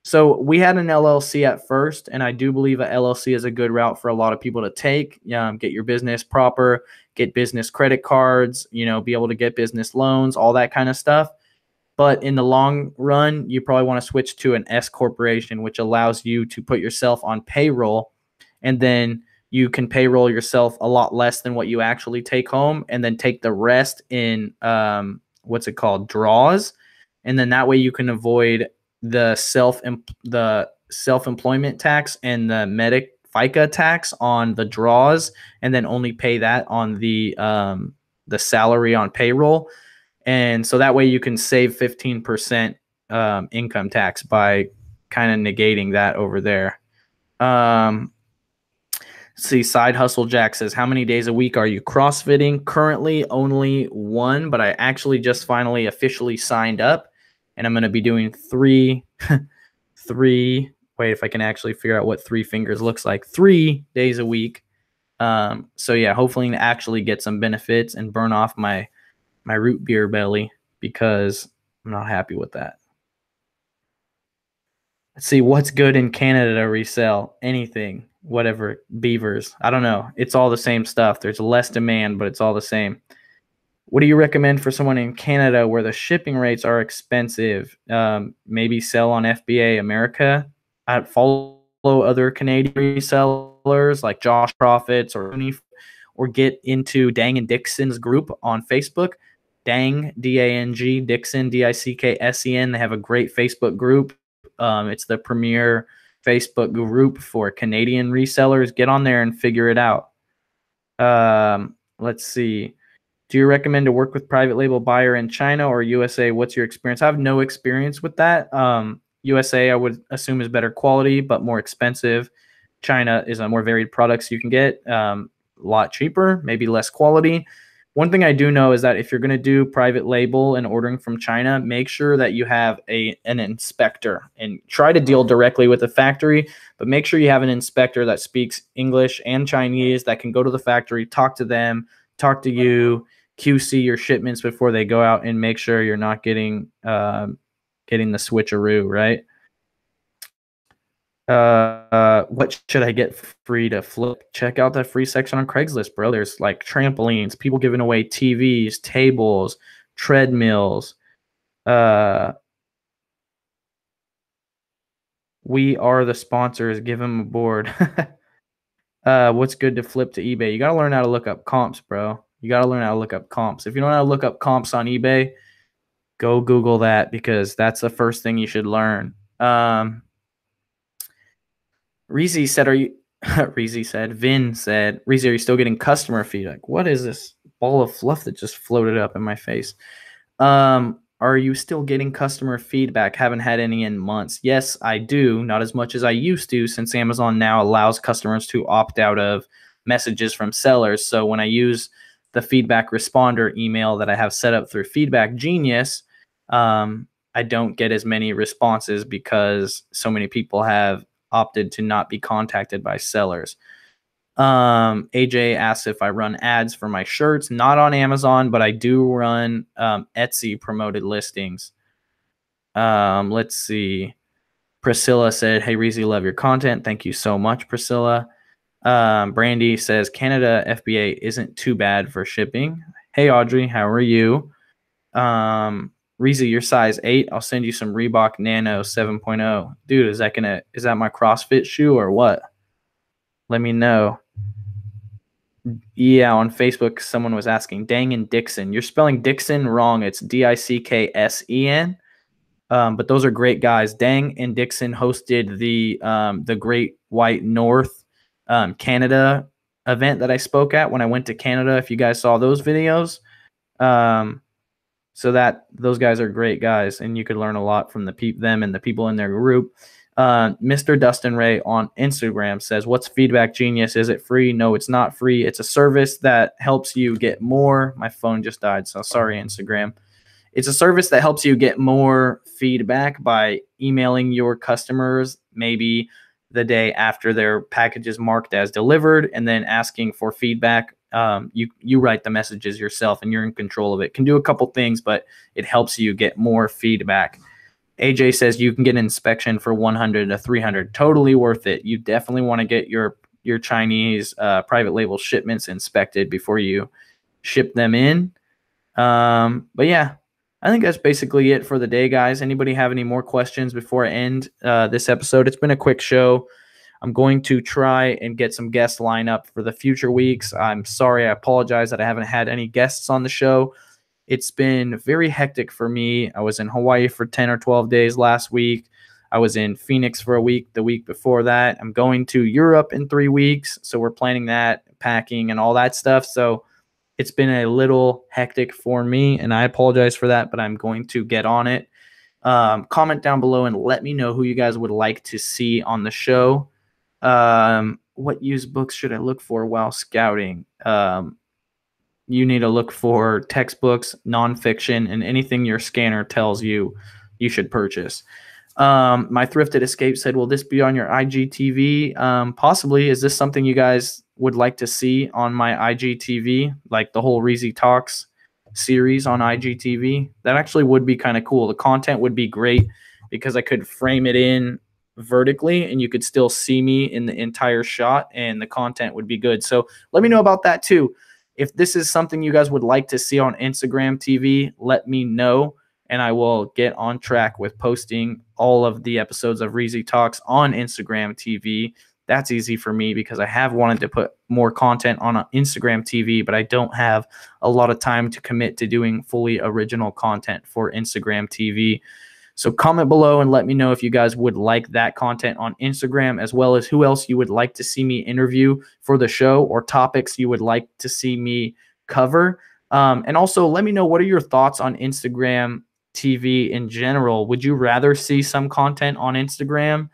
[SPEAKER 1] So we had an LLC at first, and I do believe a LLC is a good route for a lot of people to take. Get your business proper, get business credit cards, be able to get business loans, all that kind of stuff. But in the long run, you probably want to switch to an S corporation, which allows you to put yourself on payroll, and then you can payroll yourself a lot less than what you actually take home, and then take the rest in what's it called, draws, and then that way you can avoid the self-employment tax and the FICA tax on the draws, and then only pay that on the salary on payroll. And so that way you can save 15% income tax by kind of negating that over there. See, Side Hustle Jack says, how many days a week are you CrossFitting? Currently only one, but I actually just finally officially signed up, and I'm going to be doing three, wait, if I can actually figure out what 3 fingers looks like, 3 days a week. So yeah, hopefully to actually get some benefits and burn off my root beer belly, because I'm not happy with that. Let's see, what's good in Canada to resell? Anything, whatever, beavers. I don't know. It's all the same stuff. There's less demand, but it's all the same. What do you recommend for someone in Canada where the shipping rates are expensive? Maybe sell on FBA America. I'd follow other Canadian resellers like Josh Profits or get into Dang and Dixon's group on Facebook. Dang, D-A-N-G, Dixon, D-I-C-K-S-E-N. They have a great Facebook group. It's the premier Facebook group for Canadian resellers. Get on there and figure it out. Let's see. Do you recommend to work with private label buyer in China or USA? What's your experience? I have no experience with that. USA, I would assume, is better quality, but more expensive. China is a more varied products you can get, a lot cheaper, maybe less quality. One thing I do know is that if you're going to do private label and ordering from China, make sure that you have an inspector, and try to deal directly with the factory, but make sure you have an inspector that speaks English and Chinese that can go to the factory, talk to them, talk to you, QC your shipments before they go out, and make sure you're not getting the switcheroo, right? What should I get free to flip? Check out that free section on Craigslist, bro. There's like trampolines, people giving away TVs, tables, treadmills. We are the sponsors. Give them a board. What's good to flip to eBay? You got to learn how to look up comps, bro. You got to learn how to look up comps. If you don't know how to look up comps on eBay, go Google that, because that's the first thing you should learn. Reezy said, Vin said, Reezy, are you still getting customer feedback? What is this ball of fluff that just floated up in my face? Are you still getting customer feedback? Haven't had any in months. Yes, I do. Not as much as I used to, since Amazon now allows customers to opt out of messages from sellers. So when I use the feedback responder email that I have set up through Feedback Genius, I don't get as many responses because so many people have opted to not be contacted by sellers. AJ asks if I run ads for my shirts. Not on Amazon, but I do run Etsy promoted listings. Let's see. Priscilla said, hey, Reezy, love your content. Thank you so much, Priscilla. Brandy says, Canada FBA isn't too bad for shipping. Hey, Audrey, how are you? Reezy, you're size 8. I'll send you some Reebok Nano 7.0. Dude, is that my CrossFit shoe or what? Let me know. Yeah, on Facebook, someone was asking, Dang and Dixon. You're spelling Dixon wrong. It's Dicksen. But those are great guys. Dang and Dixon hosted the Great White North Canada event that I spoke at when I went to Canada. If you guys saw those videos, so that those guys are great guys, and you could learn a lot from them and the people in their group. Mr. Dustin Ray on Instagram says, "What's Feedback Genius? Is it free? No, it's not free. It's a service that helps you get more." My phone just died, so sorry, Instagram. It's a service that helps you get more feedback by emailing your customers maybe the day after their package is marked as delivered, and then asking for feedback. You write the messages yourself, and you're in control of it. Can do a couple things, but it helps you get more feedback. AJ says you can get an inspection for 100 to 300. Totally worth it. You definitely want to get your Chinese private label shipments inspected before you ship them in. But yeah, I think that's basically it for the day, guys. Anybody have any more questions before I end this episode? It's been a quick show. I'm going to try and get some guests lined up for the future weeks. I'm sorry. I apologize that I haven't had any guests on the show. It's been very hectic for me. I was in Hawaii for 10 or 12 days last week. I was in Phoenix for a week the week before that. I'm going to Europe in 3 weeks. So we're planning that, packing and all that stuff. So it's been a little hectic for me, and I apologize for that, but I'm going to get on it. Comment down below and let me know who you guys would like to see on the show. What used books should I look for while scouting? You need to look for textbooks, nonfiction, and anything your scanner tells you you should purchase. My Thrifted Escape said, will this be on your IGTV? Possibly. Is this something you guys would like to see on my IGTV, like the whole Reezy Talks series on IGTV? That actually would be kind of cool. The content would be great because I could frame it in vertically and you could still see me in the entire shot, and the content would be good. So let me know about that too. If this is something you guys would like to see on Instagram TV, let me know, and I will get on track with posting all of the episodes of Reezy Talks on Instagram TV. That's easy for me because I have wanted to put more content on Instagram TV, but I don't have a lot of time to commit to doing fully original content for Instagram TV. So comment below and let me know if you guys would like that content on Instagram, as well as who else you would like to see me interview for the show, or topics you would like to see me cover. And also let me know, what are your thoughts on Instagram TV in general? Would you rather see some content on Instagram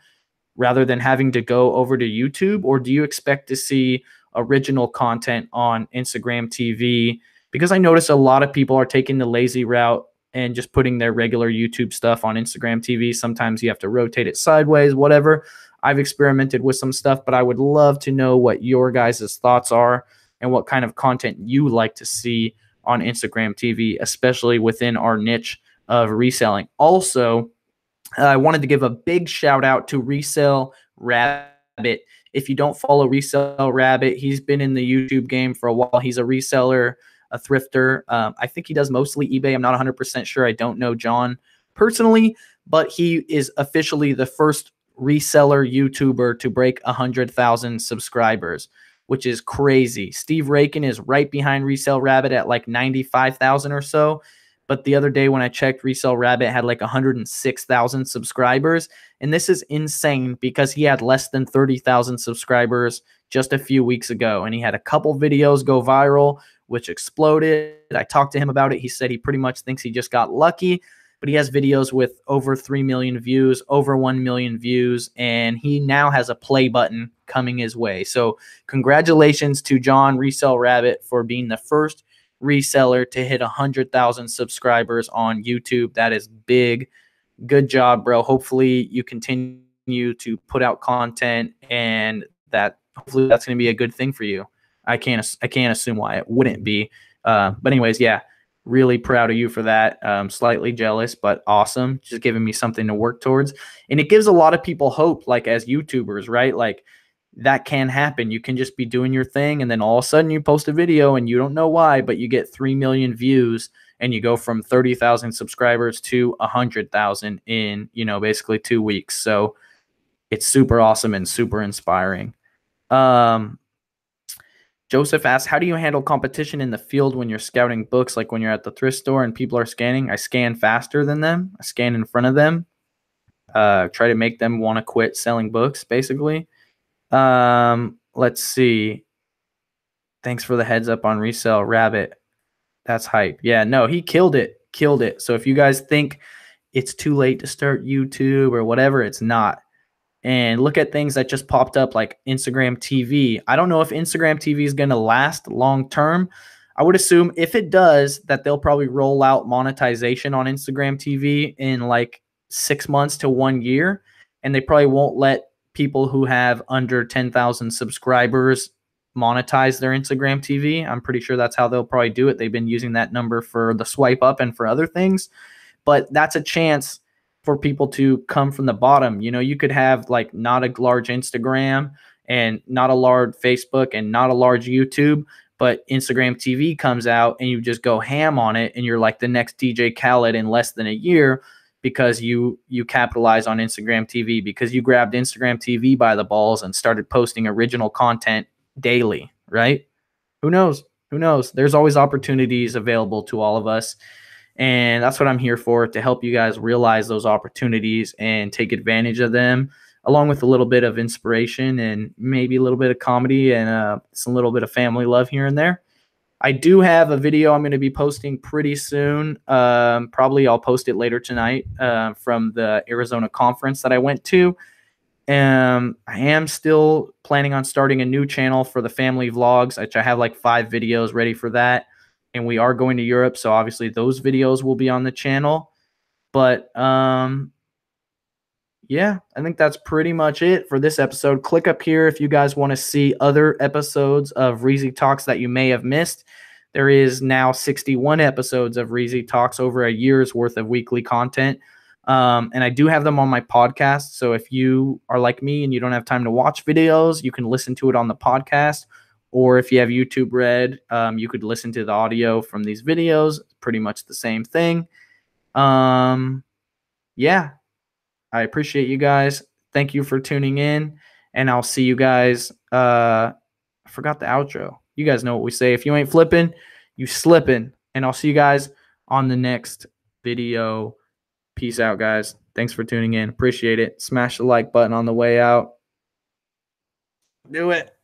[SPEAKER 1] rather than having to go over to YouTube? Or do you expect to see original content on Instagram TV? Because I notice a lot of people are taking the lazy route and just putting their regular YouTube stuff on Instagram TV. Sometimes you have to rotate it sideways, whatever. I've experimented with some stuff, but I would love to know what your guys' thoughts are and what kind of content you like to see on Instagram TV, especially within our niche of reselling. Also, I wanted to give a big shout out to Resell Rabbit. If you don't follow Resell Rabbit, he's been in the YouTube game for a while. He's a reseller, a thrifter. I think he does mostly eBay. I'm not 100% sure. I don't know John personally, but he is officially the first reseller YouTuber to break 100,000 subscribers, which is crazy. Steve Rakin is right behind Resell Rabbit at like 95,000 or so. But the other day when I checked, Resell Rabbit had like 106,000 subscribers. And this is insane because he had less than 30,000 subscribers just a few weeks ago. And he had a couple videos go viral, which exploded. I talked to him about it. He said he pretty much thinks he just got lucky. But he has videos with over 3 million views, over 1 million views. And he now has a play button coming his way. So congratulations to John Resell Rabbit for being the first reseller to hit 100,000 subscribers on YouTube. That is big. Good job, bro. Hopefully you continue to put out content, and that hopefully that's going to be a good thing for you. I can't assume why it wouldn't be. But anyways, yeah, really proud of you for that. Slightly jealous, but awesome. Just giving me something to work towards. And it gives a lot of people hope, like as YouTubers, right? Like that can happen. You can just be doing your thing, and then all of a sudden you post a video and you don't know why, but you get 3 million views, and you go from 30,000 subscribers to 100,000 in, basically 2 weeks. So it's super awesome and super inspiring. Joseph asks, how do you handle competition in the field when you're scouting books, like when you're at the thrift store and people are scanning? I scan faster than them. I scan in front of them. Try to make them want to quit selling books, basically. Let's see. Thanks for the heads up on resale. Rabbit. That's hype. Yeah, no, he killed it. Killed it. So if you guys think it's too late to start YouTube or whatever, it's not. And look at things that just popped up like Instagram TV. I don't know if Instagram TV is going to last long term. I would assume if it does, that they'll probably roll out monetization on Instagram TV in like 6 months to 1 year. And they probably won't let people who have under 10,000 subscribers monetize their Instagram TV. I'm pretty sure that's how they'll probably do it. They've been using that number for the swipe up and for other things. But that's a chance for people to come from the bottom. You know, you could have like not a large Instagram and not a large Facebook and not a large YouTube, but Instagram TV comes out and you just go ham on it and you're like the next DJ Khaled in less than a year because you capitalize on Instagram TV, because you grabbed Instagram TV by the balls and started posting original content daily, right? Who knows? Who knows? There's always opportunities available to all of us. And that's what I'm here for, to help you guys realize those opportunities and take advantage of them, along with a little bit of inspiration and maybe a little bit of comedy and some little bit of family love here and there. I do have a video I'm going to be posting pretty soon. Probably I'll post it later tonight from the Arizona conference that I went to. I am still planning on starting a new channel for the family vlogs, which I have like 5 videos ready for that. And we are going to Europe, so obviously those videos will be on the channel. But yeah, I think that's pretty much it for this episode. Click up here if you guys want to see other episodes of Reezy Talks that you may have missed. There is now 61 episodes of Reezy Talks, over a year's worth of weekly content. And I do have them on my podcast. So if you are like me and you don't have time to watch videos, you can listen to it on the podcast. Or if you have YouTube Red, you could listen to the audio from these videos. Pretty much the same thing. Yeah, I appreciate you guys. Thank you for tuning in. And I'll see you guys. I forgot the outro. You guys know what we say. If you ain't flipping, you slipping. And I'll see you guys on the next video. Peace out, guys. Thanks for tuning in. Appreciate it. Smash the like button on the way out. Do it.